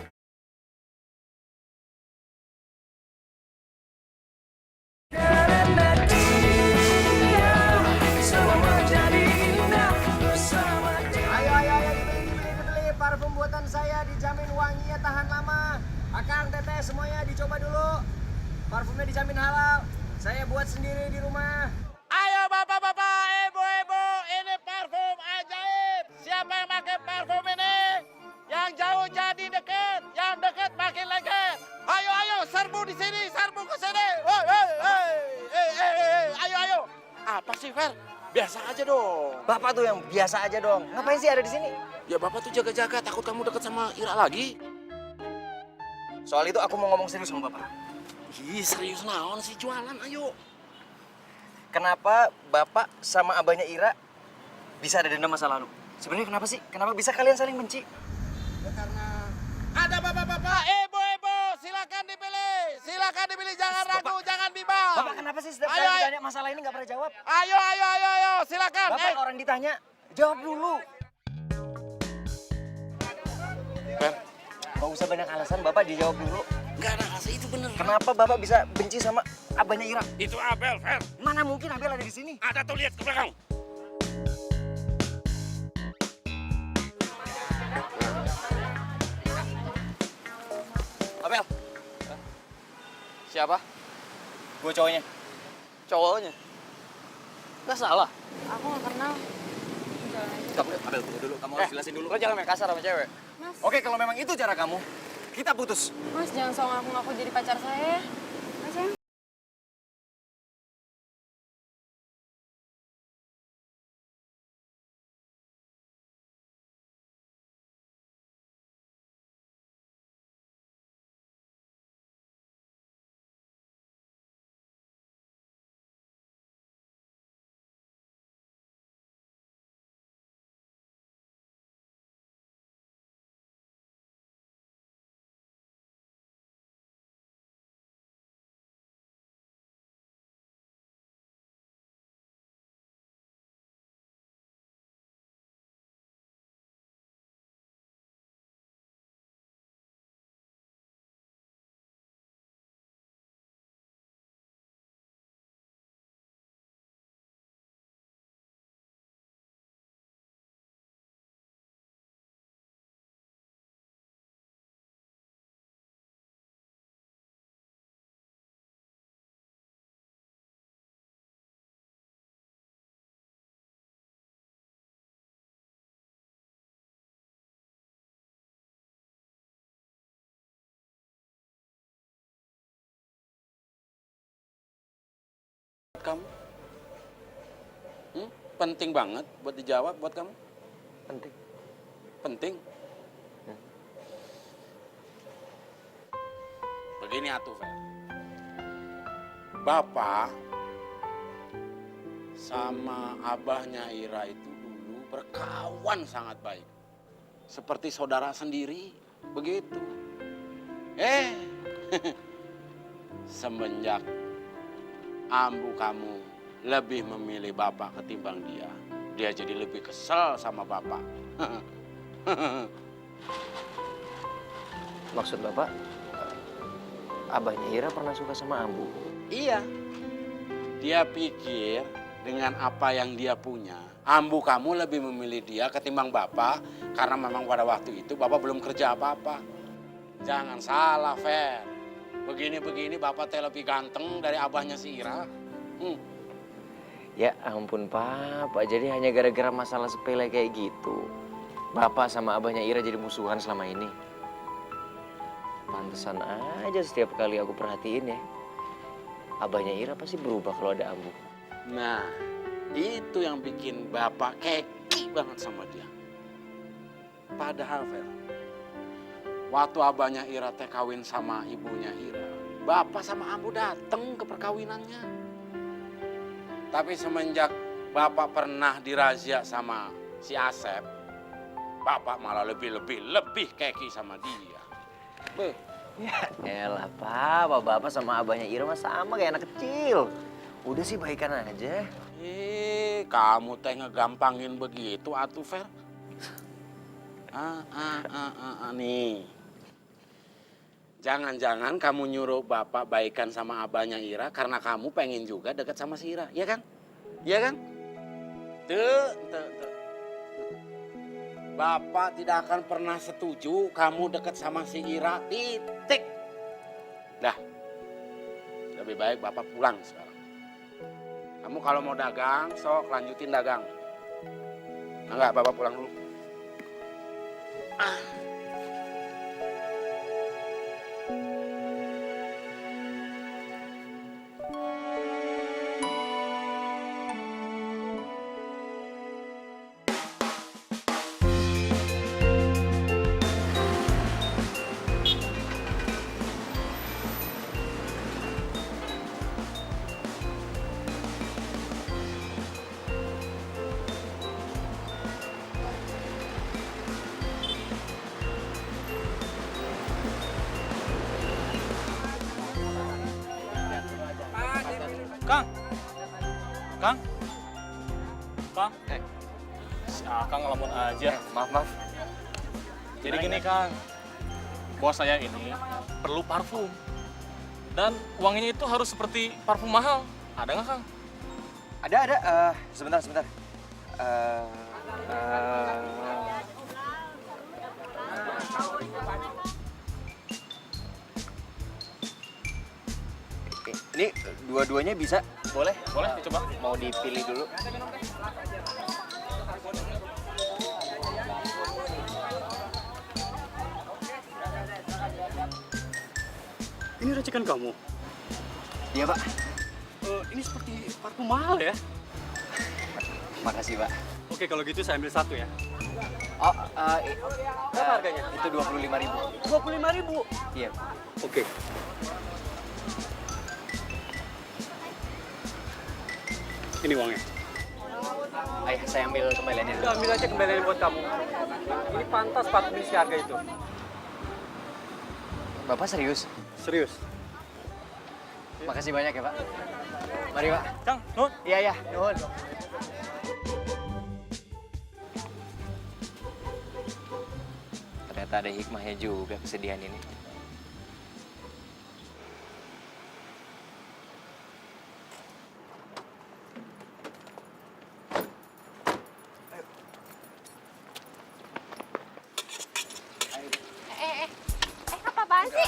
Karena dia semua jadi indah bersama dia. Ayo, dibeli. Parfum buatan saya dijamin wanginya tahan lama. Akang, teteh, semuanya dicoba dulu. Parfumnya dijamin halal. Saya buat sendiri di rumah. Ayo bapak-bapak, ibu-ibu, ini parfum ajaib. Siapa yang pakai parfum ini? Yang jauh jadi deket, yang deket makin lengket. Ayo, serbu di sini, serbu ke sini. Ayo. Apa sih, Fer? Biasa aja dong. Bapak tuh yang biasa aja dong. Ngapain sih ada di sini? Ya bapak tuh jaga-jaga, takut kamu deket sama Ira lagi. Soal itu aku mau ngomong serius sama bapak. Ih, serius naon sih jualan, ayo. Kenapa bapak sama abahnya Ira bisa ada dendam masa lalu? Sebenarnya kenapa sih? Kenapa bisa kalian saling benci? Ya karena ada bapak-bapak, ibu-ibu, silakan dipilih, jangan ragu, jangan bimbang. Bapak kenapa sih setiap kali Ayo. ditanya masalah ini nggak pernah jawab? Ayo, silakan. Bapak orang ditanya, jawab dulu. Fer, Nggak usah banyak alasan, bapak dijawab dulu. nggak ada rasa itu bener. Kenapa bapak bisa benci sama abahnya Ira? Itu Abel, Fer. Mana mungkin Abel ada di sini? Ada tuh, lihat ke belakang. Abel, Siapa? gue cowoknya. Cowoknya. Nggak salah. Aku nggak kenal. Abel, tunggu dulu. Kamu harus jelasin dulu. Lo jangan main kasar sama cewek. Mas, Oke, kalau memang itu cara kamu, kita putus. Mas jangan sok ngaku-ngaku jadi pacar saya ya. Mas ya. Kamu? Penting banget buat dijawab buat kamu? Penting. Penting? Begini atuh, Fer. Bapak sama abahnya Ira itu dulu berkawan sangat baik. Seperti saudara sendiri, begitu. Semenjak ambu kamu lebih memilih bapak ketimbang dia, dia jadi lebih kesel sama bapak. Maksud bapak, abahnya Ira pernah suka sama Ambu? Iya, dia pikir dengan apa yang dia punya, ambu kamu lebih memilih dia ketimbang bapak, karena memang pada waktu itu bapak belum kerja apa-apa. Jangan salah, Fer. Begini-begini bapak teh lebih ganteng dari abahnya si Ira. Ya ampun Pak, jadi hanya gara-gara masalah sepele kayak gitu Bapak sama abahnya Ira jadi musuhan selama ini. Pantesan aja setiap kali aku perhatiin ya, abahnya Ira pasti berubah kalau ada Ambu. Nah, Itu yang bikin bapak keki banget sama dia. Padahal, Fer, waktu abahnya Ira teh kawin sama ibunya Ira, bapak sama ambu dateng ke perkawinannya. Tapi semenjak bapak pernah dirazia sama si Asep, bapak malah lebih keki sama dia. Beh. Ya elah Pak, bapak sama abahnya Ira mah sama kayak anak kecil. Udah sih baikan aja. Kamu teh ngegampangin begitu atuh, Fer. Nih. Jangan-jangan kamu nyuruh bapak baikan sama abahnya Ira karena kamu pengen juga deket sama si Ira, iya kan? Iya kan? Tuh. Bapak tidak akan pernah setuju kamu deket sama si Ira, titik. Dah, lebih baik bapak pulang sekarang. Kamu kalau mau dagang, sok lanjutin dagang. Enggak, bapak pulang dulu. Kang. Si Akang ngelamun aja. Maaf. Jadi gini Kang, bos saya ini perlu parfum. Dan wanginya itu harus seperti parfum mahal. Ada nggak Kang? Ada. Sebentar. Ini dua-duanya bisa? Boleh? Boleh dicoba. Mau dipilih dulu? Ini racikan kamu? Iya, Pak. Ini seperti parfum mahal ya? Makasih, Pak. Oke, kalau gitu saya ambil satu ya. Oh, Berapa harganya? Itu 25.000. 25.000. Iya. Oke. Ini uangnya. Ayah, saya ambil kembaliannya. Udah ambil aja kembalian buat kamu. Ini pantas parfum ini seharga itu. Bapak serius? Serius. Makasih banyak ya, Pak. Mari, Pak. Kang, Nun. Iya, nuhun. Ternyata ada hikmahnya juga kesedihan ini. Apa-apaan sih?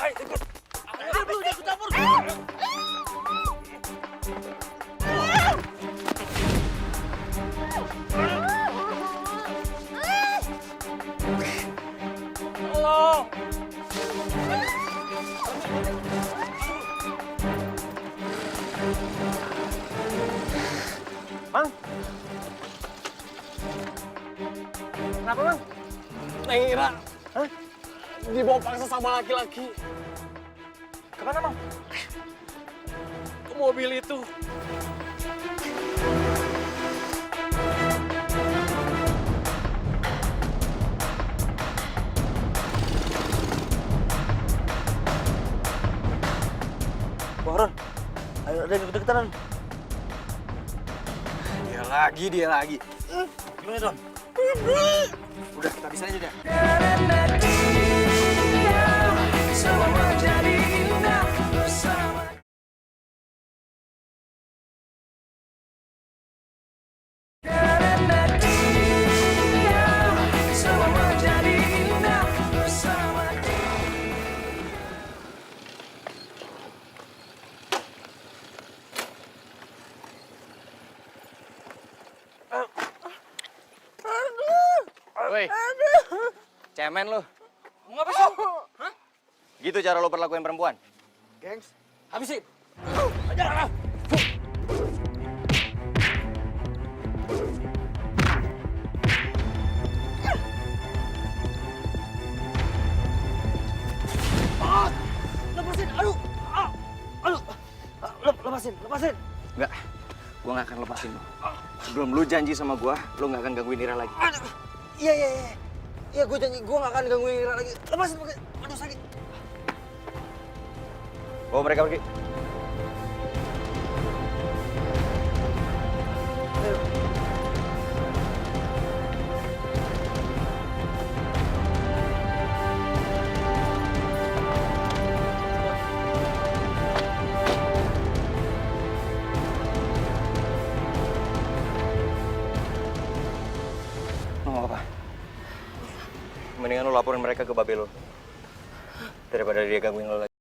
Mang? Kenapa, Mang? Neng Ira. Hah? Dibawa paksa sama laki-laki. Kemana, Mang? Ke mobil itu. Boron, ayo ada deket-deketan. Dia lagi. Gimana, Don? Udah, kita bisa aja deh. Karena dia semua jadi indah bersama. Karena dia semua jadi indah bersama dia. Woi, cemen lu. Mau ngapa sih? Hah? Gitu cara lo perlakuin perempuan? Gengs. Habisin. lepasin. Enggak, gue nggak akan lepasin lo. Sebelum lu janji sama gue, lu nggak akan gangguin Ira lagi. Aduh, iya. Iya, gue janji gue gak akan gangguin Ira lagi. Lepasin, aduh sakit. Bawa mereka pergi. Mau apa? Mendingan lu laporin mereka ke Babe lo. Daripada dia gangguin lo lagi.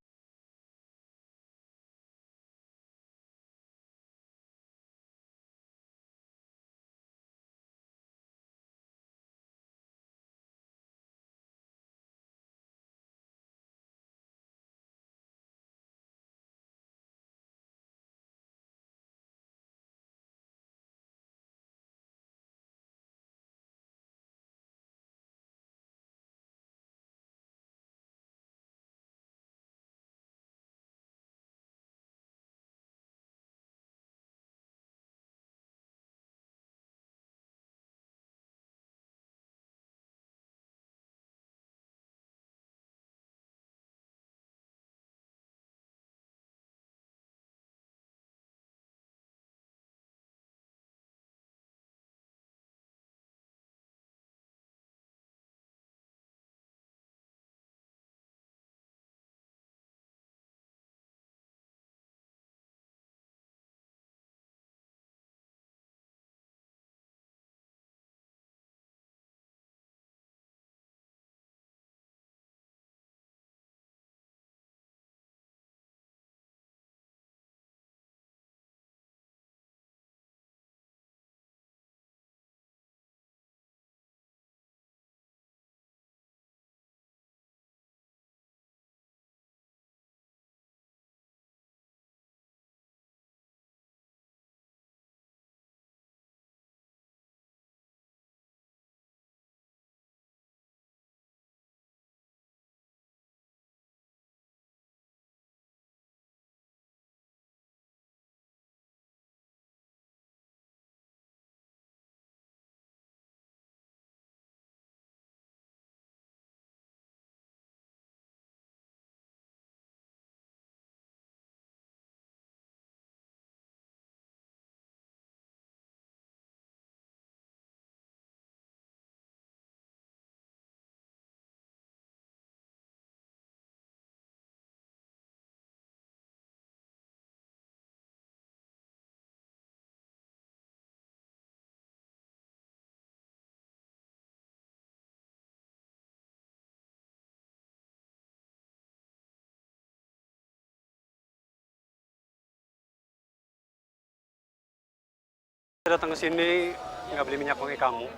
Saya datang ke sini nggak beli minyak wangi kamu.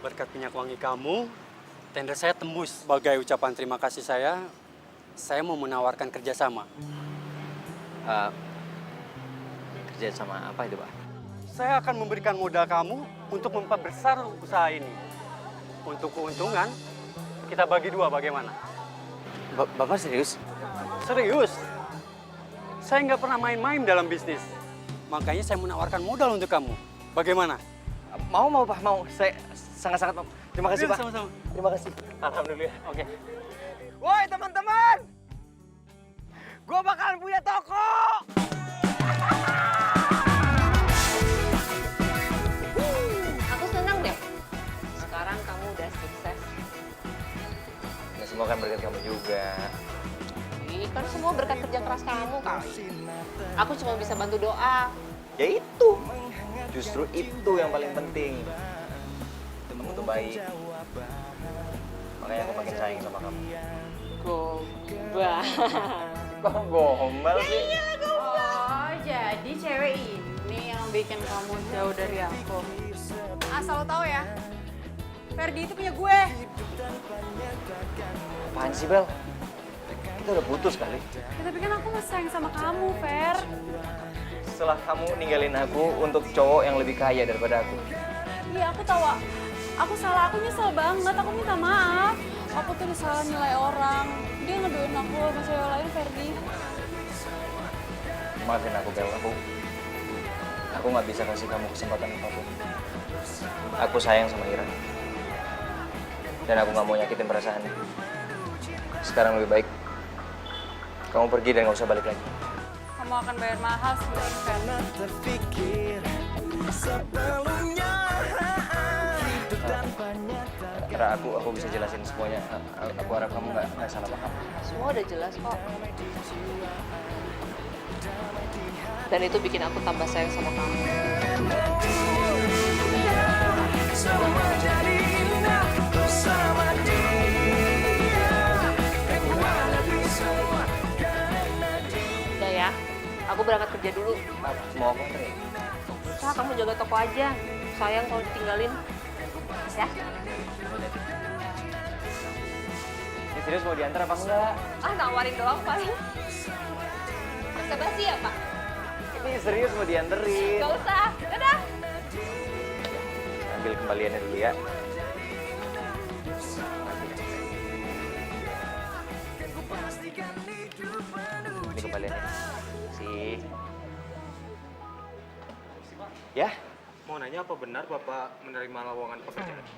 Berkat minyak wangi kamu, tender saya tembus. Sebagai ucapan terima kasih saya mau menawarkan kerjasama. Kerjasama apa itu, Pak? Saya akan memberikan modal kamu untuk memperbesar usaha ini. Untuk keuntungan, kita bagi dua bagaimana? Bapak serius? Serius? Saya nggak pernah main-main dalam bisnis. Makanya saya menawarkan modal untuk kamu. Bagaimana? Mau Pak, mau. Saya sangat-sangat mau. Terima kasih, Pak. Sama-sama. Terima kasih. Alhamdulillah. Oke. Woi, teman-teman! Gua bakalan punya toko! Aku senang deh. Sekarang kamu udah sukses. Ya, semua kan berkat kamu juga. Ini kan semua berkat kerja keras kamu kali. Aku cuma bisa bantu doa. Ya itu. Justru itu yang paling penting. Kamu tuh baik. Makanya aku makin sayang sama kamu. Gombal. Kok gombal sih? Oh, jadi cewek ini yang bikin kamu jauh dari aku. Asal lo tahu ya, Ferdi itu punya gue. Apaan sih, Bel? Kita udah putus kali. Ya, tapi kan aku masih sayang sama kamu, Fer. Setelah kamu ninggalin aku untuk cowok yang lebih kaya daripada aku. Iya, aku tahu. Aku salah, aku nyesel banget. Aku minta maaf. Aku tuh salah nilai orang. Dia ngedoain aku sama cewek lain, Ferdi. Maafin aku, Bel. Aku nggak bisa kasih kamu kesempatan apapun. Aku sayang sama Ira. Dan aku nggak mau nyakitin perasaannya. Sekarang lebih baik kamu pergi dan nggak usah balik lagi. Kamu akan bayar mahal sih, Fer. Ra, aku bisa jelasin semuanya. Aku harap kamu nggak salah paham. Semua udah jelas kok. Dan itu bikin aku tambah sayang sama kamu. Semua jadi indah bersama dia. Menghadapi semua karena dia. Udah ya, aku berangkat kerja dulu. Mau aku anterin? Usah, kamu jaga toko aja. Sayang kalau ditinggalin. Ya? Ini serius mau diantar apa enggak? Ah, nawarin doang paling. Masa basi ya, Pak? Ini serius mau dianterin. Gak usah. Dadah. Ambil kembaliannya dulu ya. Ini kembaliannya. Sih. Ya? Mau nanya apa benar Bapak menerima lowongan pekerjaan?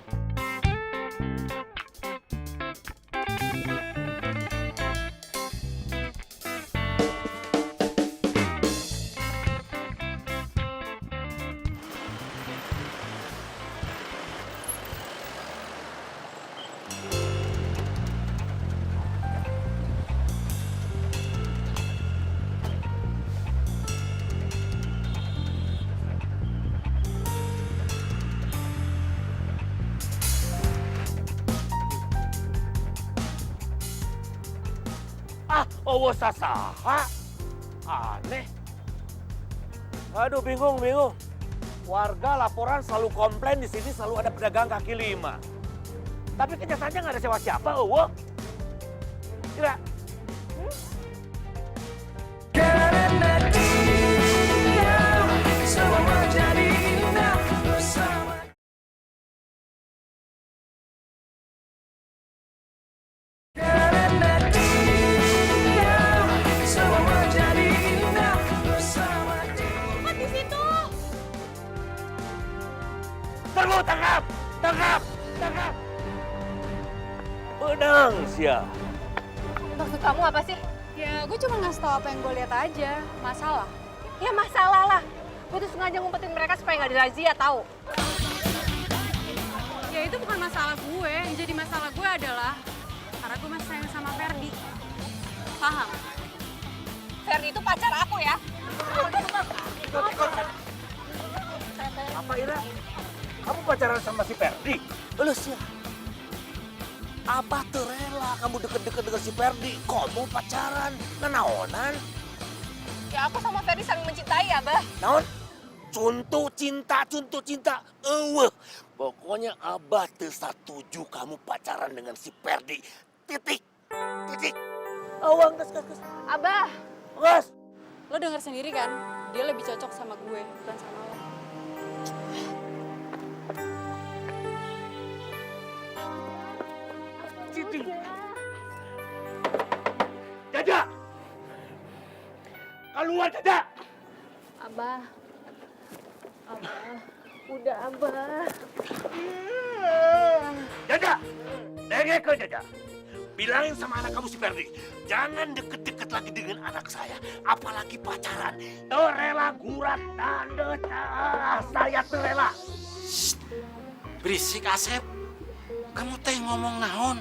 Oh, sasaha. Aneh. Aduh, bingung. Warga laporan selalu komplain di sini selalu ada pedagang kaki lima. Tapi kenyataannya nggak ada siapa-siapa, Kira. Karena dia semua jadi indah bersama. Karena dia semua jadi indah bersama dia. Cepat di situ. Tunggu, tangkap. Benang, sia. Maksud kamu apa sih? Ya, gue cuma ngasih tau apa yang gue lihat aja. Masalah. Ya masalah lah. Gue tuh sengaja ngumpetin mereka supaya nggak dirazia, tahu? Ya itu bukan masalah gue. Yang jadi masalah gue adalah karena gue masih sayang sama Ferdi. Paham? Ferdi itu pacar aku ya. Apa, Ira? Kamu pacaran sama si Ferdi? Lu sih. Abah terela kamu deket-deket dengan si Ferdi. Kamu pacaran, naonan? Ya aku sama Ferdi saling mencintai ya, Bah. Naon? Contoh cinta. Pokoknya Abah setuju kamu pacaran dengan si Ferdi. Titik. Awang, gas. Abah. Gas. Lo denger sendiri kan? Dia lebih cocok sama gue, bukan sama lo. Jaja! Keluar, Jaja! Abah. Udah, Abah. Jaja! Dengek ke Jaja. Bilangin sama anak kamu si Ferdi, jangan deket-deket lagi dengan anak saya, apalagi pacaran. Terela gurat tanda saya terela. Berisik Asep. Kamu teh ngomong naon?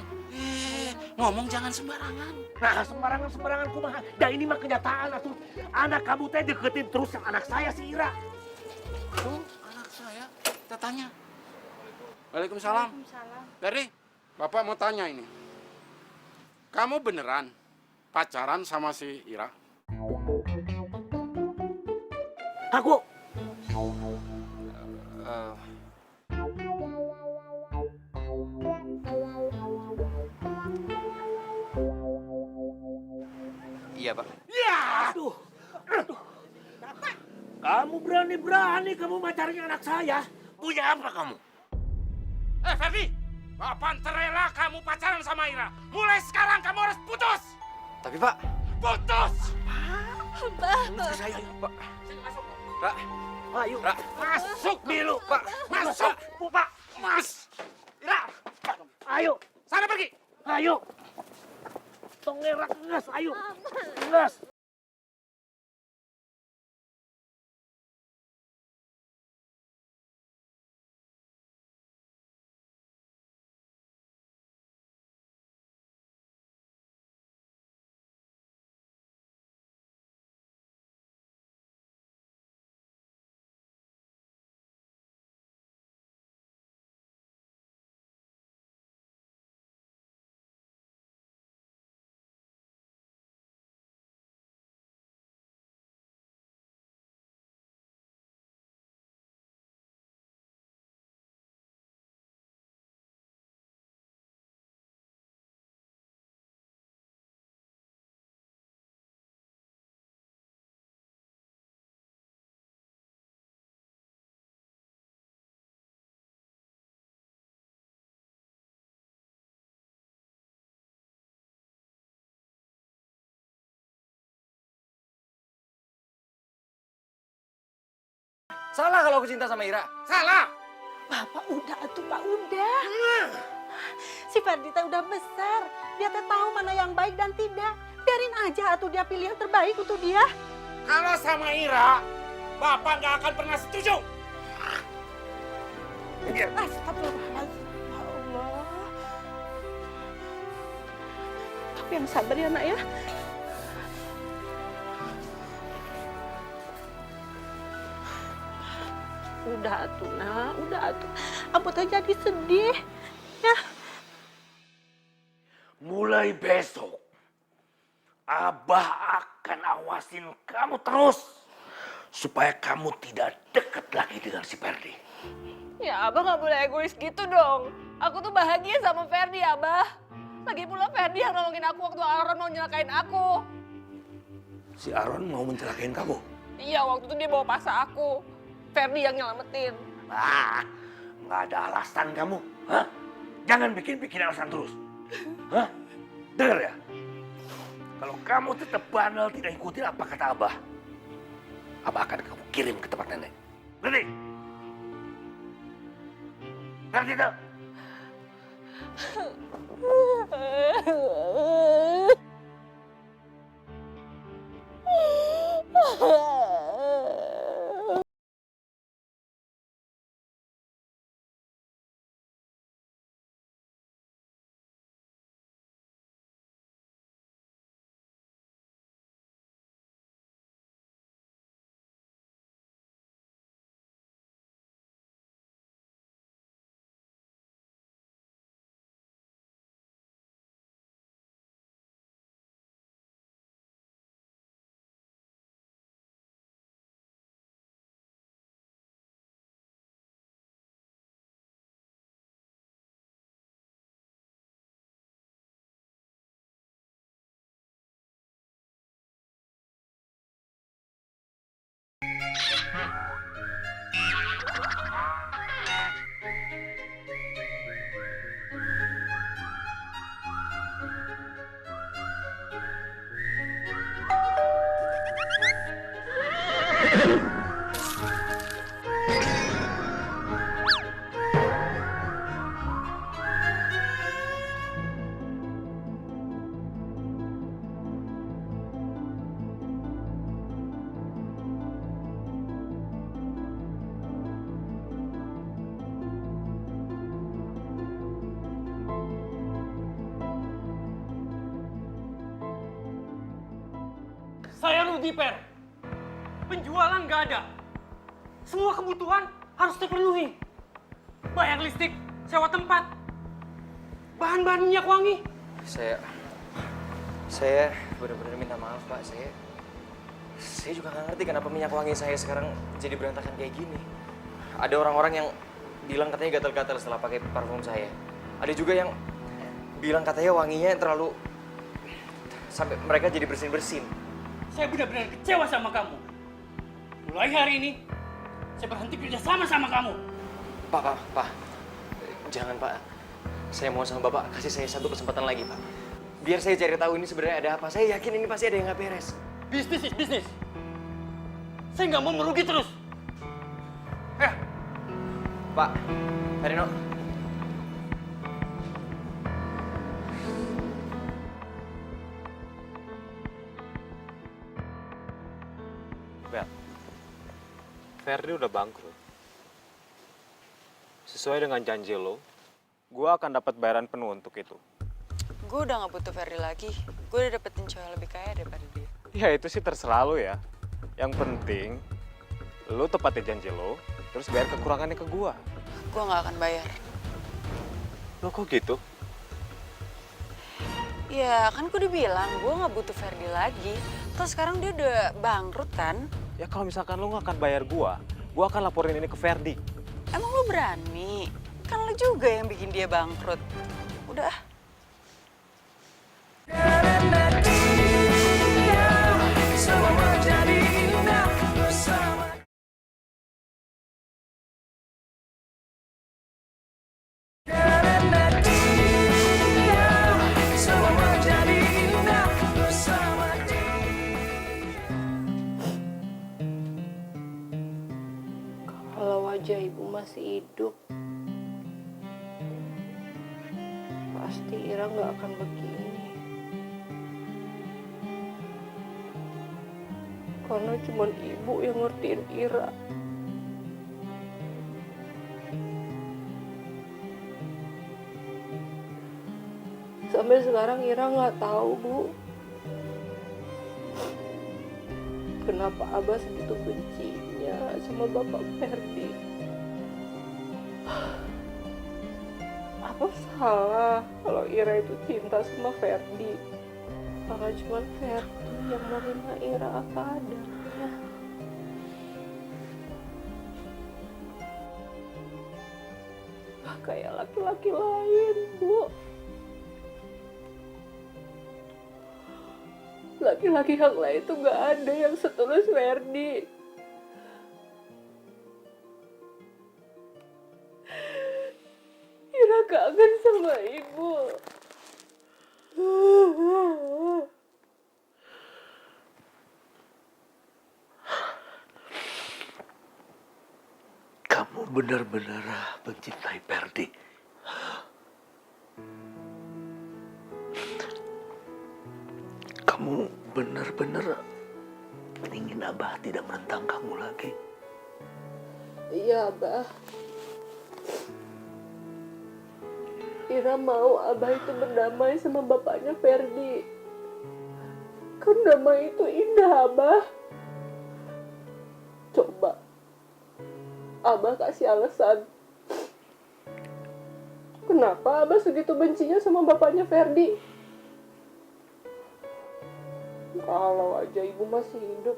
Ngomong jangan sembarangan. Nah, sembarangan kumaha. Ya ini mah kenyataan atuh. Anak kamu teh deketin terus yang anak saya si Ira. Tuh, anak saya. Kita tanya. Waalaikumsalam. Ferdi, Bapak mau tanya ini. Kamu beneran pacaran sama si Ira? Aku. Iya, Pak. Ya, aduh. Kamu berani-berani kamu pacarnya anak saya. Punya apa kamu? Ferdi, Bapak terela kamu pacaran sama Ira. Mulai sekarang kamu harus putus. Tapi, Pak. Putus. Istri saya, Pak. Pak. Ayo. Pak. Masuk dulu, Pak. Masuk, Pak. Mas. Ira. Ayo. Sana pergi. Ayo. Tongerak ngas, ayo. Ngas. Salah kalau aku cinta sama Ira. Salah. Bapak udah atuh Pak, udah. Si Ferdi teh udah besar. Dia teh tahu mana yang baik dan tidak. Biarin aja atuh dia pilih yang terbaik untuk dia. Kalau sama Ira, Bapak nggak akan pernah setuju. Astagfirullahaladzim. Ya Allah. Tapi yang sabar ya nak ya. Udah atuh nak, udah atuh. Ampun teh jadi sedih. Ya. Mulai besok, Abah akan awasin kamu terus. Supaya kamu tidak dekat lagi dengan si Ferdi. Ya Abah nggak boleh egois gitu dong. Aku tuh bahagia sama Ferdi, Abah. Lagi pula Ferdi yang nolongin aku waktu Aaron mau nyelakain aku. Si Aaron mau mencelakain kamu? Iya, waktu itu dia bawa paksa aku. Ferdi yang nyelamatin. Ah, nggak ada alasan kamu. Hah? Jangan bikin alasan terus. Hah? Dengar ya? Kalau kamu tetap bandel tidak ikutin apa kata Abah, Abah akan kamu kirim ke tempat nenek. Ngerti? Ngerti tak? Saya rugi, Per. Penjualan nggak ada. Semua kebutuhan harus terpenuhi. Bayar listrik, sewa tempat, bahan-bahan minyak wangi. Saya benar-benar minta maaf, Pak. Saya juga nggak ngerti kenapa minyak wangi saya sekarang jadi berantakan kayak gini. Ada orang-orang yang bilang katanya gatal-gatal setelah pakai parfum saya. Ada juga yang bilang katanya wanginya terlalu sampai mereka jadi bersin-bersin. Saya benar-benar kecewa sama kamu. Mulai hari ini, saya berhenti kerja sama kamu. Pak. Jangan, Pak. Saya mau sama Bapak kasih saya satu kesempatan lagi, Pak. Biar saya cari tahu ini sebenarnya ada apa. Saya yakin ini pasti ada yang nggak beres. Bisnis is bisnis. Saya nggak mau merugi terus. Pak, Herino. Bel, Ferdi udah bangkrut. Sesuai dengan janji lo, gue akan dapat bayaran penuh untuk itu. Gue udah gak butuh Ferdi lagi. Gue udah dapetin cewek lebih kaya daripada dia. Ya itu sih terserah lo ya. Yang penting, lo tepatin janji lo, terus bayar kekurangannya ke gue. Gue gak akan bayar. Lo kok gitu? Ya kan gue udah bilang, gue gak butuh Ferdi lagi. Terus sekarang dia udah bangkrut kan? Ya kalau misalkan lo gak akan bayar gue akan laporin ini ke Ferdi. Emang lo berani? Kan lo juga yang bikin dia bangkrut. Udah. Karena dia semua menjadi indah bersama. Karena dia semua menjadi indah bersama dia. Kalau wajah ibu masih hidup, pasti Ira nggak akan begini. Karena cuma ibu yang ngertiin Ira. Sampai sekarang Ira nggak tahu, Bu, kenapa Abah segitu bencinya sama Bapak Ferdi. Apa salah kalau Ira itu cinta sama Ferdi? Karena cuma Ferdi yang menerima Ira apa adanya. Kayak laki-laki lain, Bu. Laki-laki yang lain tuh gak ada yang setulus Ferdi. Ira kangen sama ibu. Kamu benar-benar mencintai Ferdi. Kamu benar-benar ingin Abah tidak menentang kamu lagi. Iya, Abah. Ira mau Abah itu berdamai sama bapaknya Ferdi. Kan damai itu indah, Abah. Coba Abah kasih alasan. Kenapa Abah segitu bencinya sama bapaknya Ferdi? Kalau aja ibu masih hidup,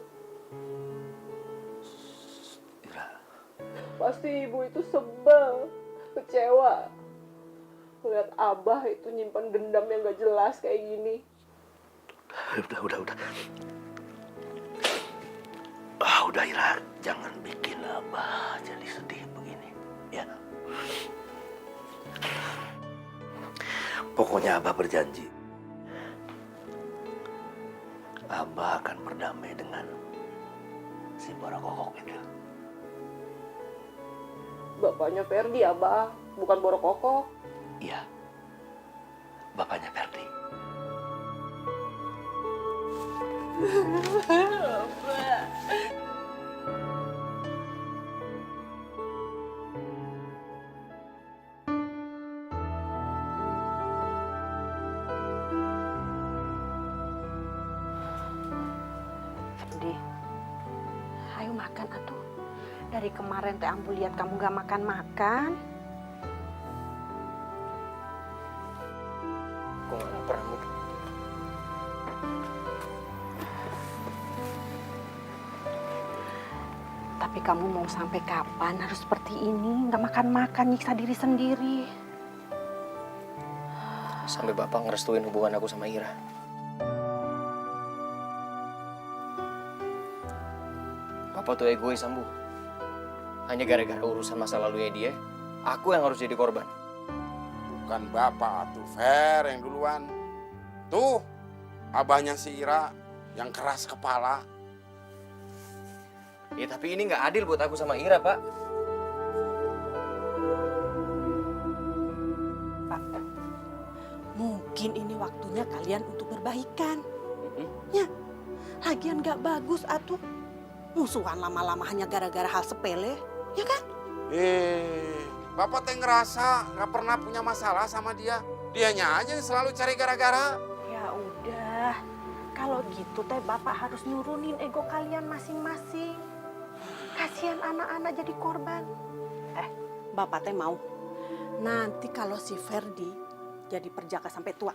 pasti ibu itu sebel, kecewa. Lihat Abah itu nyimpan dendam yang gak jelas kayak gini. Udah. Udah Ira, jangan bikin Abah jadi sedih begini, ya. Pokoknya Abah berjanji, Abah akan berdamai dengan si Borokokok itu. Bapaknya Ferdi, Abah, bukan Borokokok. Iya, bapaknya Ferdi. Ferdi, ayo makan atuh. Dari kemarin teh Ambu lihat kamu gak makan-makan. Gue gak lapar, Ambu. Tapi kamu mau sampai kapan harus seperti ini? Gak makan-makan, nyiksa diri sendiri. Sampai Bapak ngerestuin hubungan aku sama Ira. Bapak tuh egois, Ambu. Hanya gara-gara urusan masa lalunya dia, aku yang harus jadi korban. Bukan bapak tuh, Fer yang duluan. Tuh, abahnya si Ira yang keras kepala. Ya tapi ini nggak adil buat aku sama Ira, Pak. Mungkin ini waktunya kalian untuk berbaikan. Ya, lagian gak bagus atuh. Musuhan lama-lama hanya gara-gara hal sepele, ya kan? Bapak teh ngerasa nggak pernah punya masalah sama dia. Dianya aja yang selalu cari gara-gara. Ya udah, kalau gitu teh Bapak harus nurunin ego kalian masing-masing. Kasihan anak-anak jadi korban. Bapak teh mau nanti kalau si Ferdi jadi perjaka sampai tua.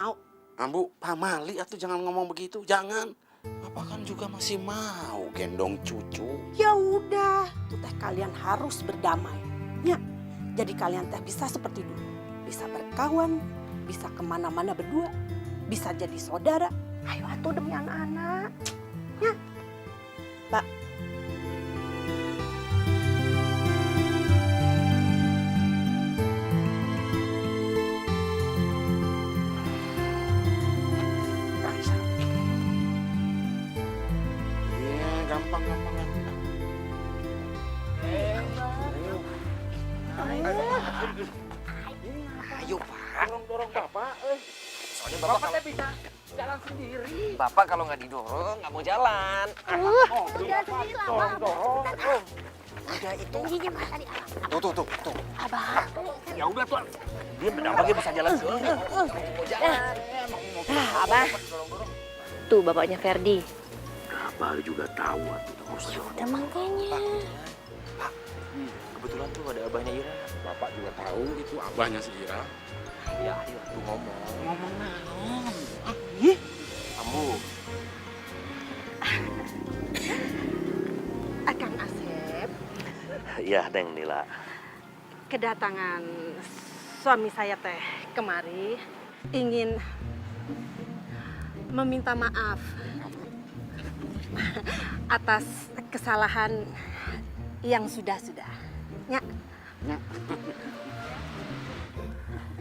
Mau? Ambu, Pak Mali atuh jangan ngomong begitu, jangan. Bapak kan juga masih mau gendong cucu. Ya udah, tuh teh kalian harus berdamai. Ya, jadi kalian teh bisa seperti dulu. Bisa berkawan, bisa kemana-mana berdua, bisa jadi saudara. Ayo atuh demi anak-anak. Ya, Pak. Gampang. Ayo, Pak. Dorong Bapak. Soalnya Bapak bisa jalan sendiri. Bapak kalau nggak didorong nggak mau jalan. Udah sendiri lah, dorong. Udah itu. Tuh. Abah. Ya udah tuh. Dia dampaknya bisa jalan sendiri. Mau jalan. Abah. Tuh bapaknya Ferdi. Abah juga tahu atuh. Udah makanya. Pak, kebetulan tuh ada abahnya Ira. Bapak juga tahu itu abahnya si Ira. Ya, ayo tuh ngomong. Ngomong naon? Kamu. Akang Asep, Ya, Neng Nila. kedatangan suami saya teh kemari ingin meminta maaf atas kesalahan yang sudah-sudah. Ya.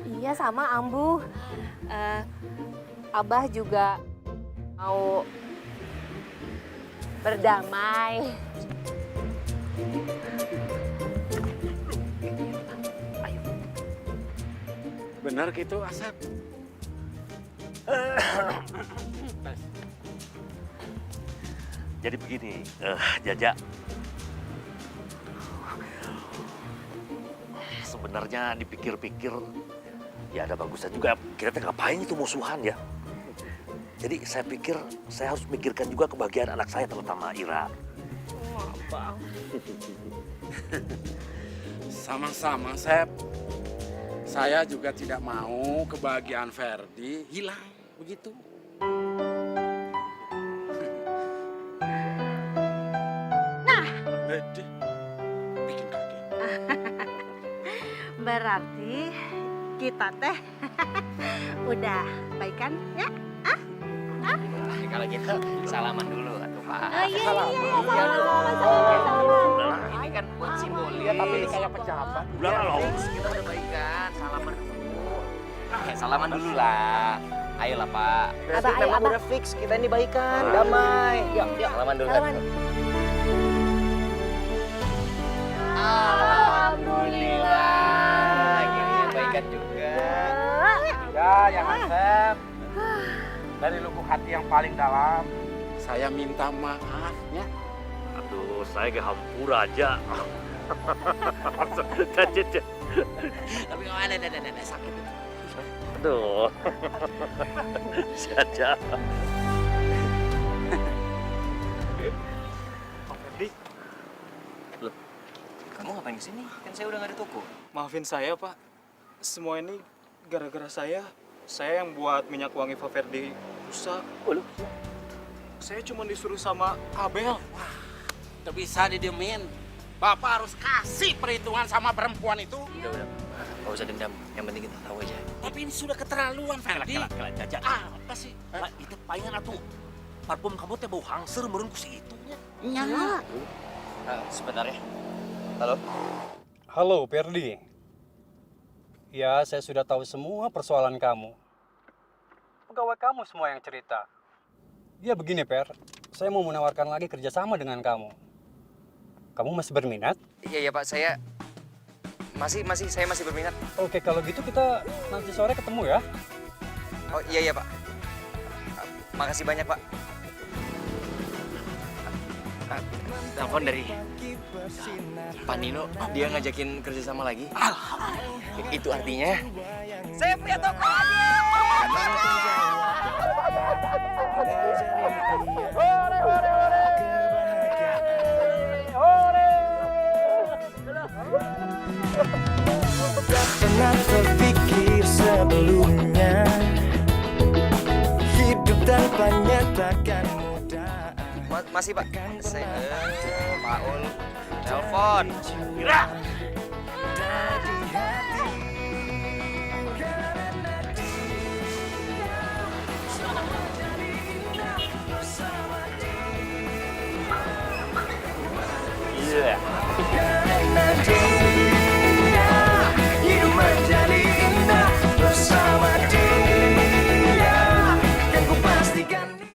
Iya sama Ambu. Abah juga mau berdamai. Benar gitu, Asep? Jadi begini, Jaja. Sebenarnya dipikir-pikir, ya ada bagusnya juga. Kita teh ngapain itu musuhan ya? Jadi saya pikir saya harus mikirkan juga kebahagiaan anak saya, terutama Ira. Bang. Sama-sama, Sep. Saya juga tidak mau kebahagiaan Ferdi hilang begitu. Nah, bikin kaget. berarti kita teh udah baikan ya? Kalau gitu salaman dulu atuh Pak. Iya. Ini kan buat simbol. Iya, tapi ini kayak pejabat. Udah loh. Kita udah baikan, salaman dulu. Salaman dulu lah. Ayolah Pak. Berarti memang udah fix, kita ini baikan, damai. Yuk, salaman dulu. Alhamdulillah. Akhirnya baikan juga. Ya, yang Asep. Dari lubuk hati yang paling dalam, saya minta maaf ya. Aduh, saya ke hampura aja. Tapi mana ada sakit itu. Aduh. Jaja. Loh, kamu ngapain kesini? Kan saya udah nggak di toko. Maafin saya, Pak. Semua ini gara-gara saya. Saya yang buat minyak wangi Pak Ferdi rusak. Saya cuma disuruh sama Abel. Tidak bisa didiemin. Bapak harus kasih perhitungan sama perempuan itu. Udah. Nggak usah dendam. Yang penting kita tahu aja. Tapi ini sudah keterlaluan, Ferdi. Kelak, Jaja. Apa sih? Lah, itu palingan atuh. Parfum kamu teh bau hangser meureun ku si itu nya. Nya. Sebentar ya. Halo? Halo, Ferdi. Ya, saya sudah tahu semua persoalan kamu. Pegawai kamu semua yang cerita. Ya begini, Per. Saya mau menawarkan lagi kerjasama dengan kamu. Kamu masih berminat? Iya Pak, saya masih berminat. Oke, kalau gitu kita nanti sore ketemu ya. Oh iya Pak. Makasih banyak Pak. Telepon dari Pak Nino, dia ngajakin kerjasama lagi. Itu artinya saya punya toko lagi. Tak pernah terpikir sebelumnya, hidup tanpanya takkan mudah. Masih Pak, saya Paul telepon. Ira! Iya. Karena dia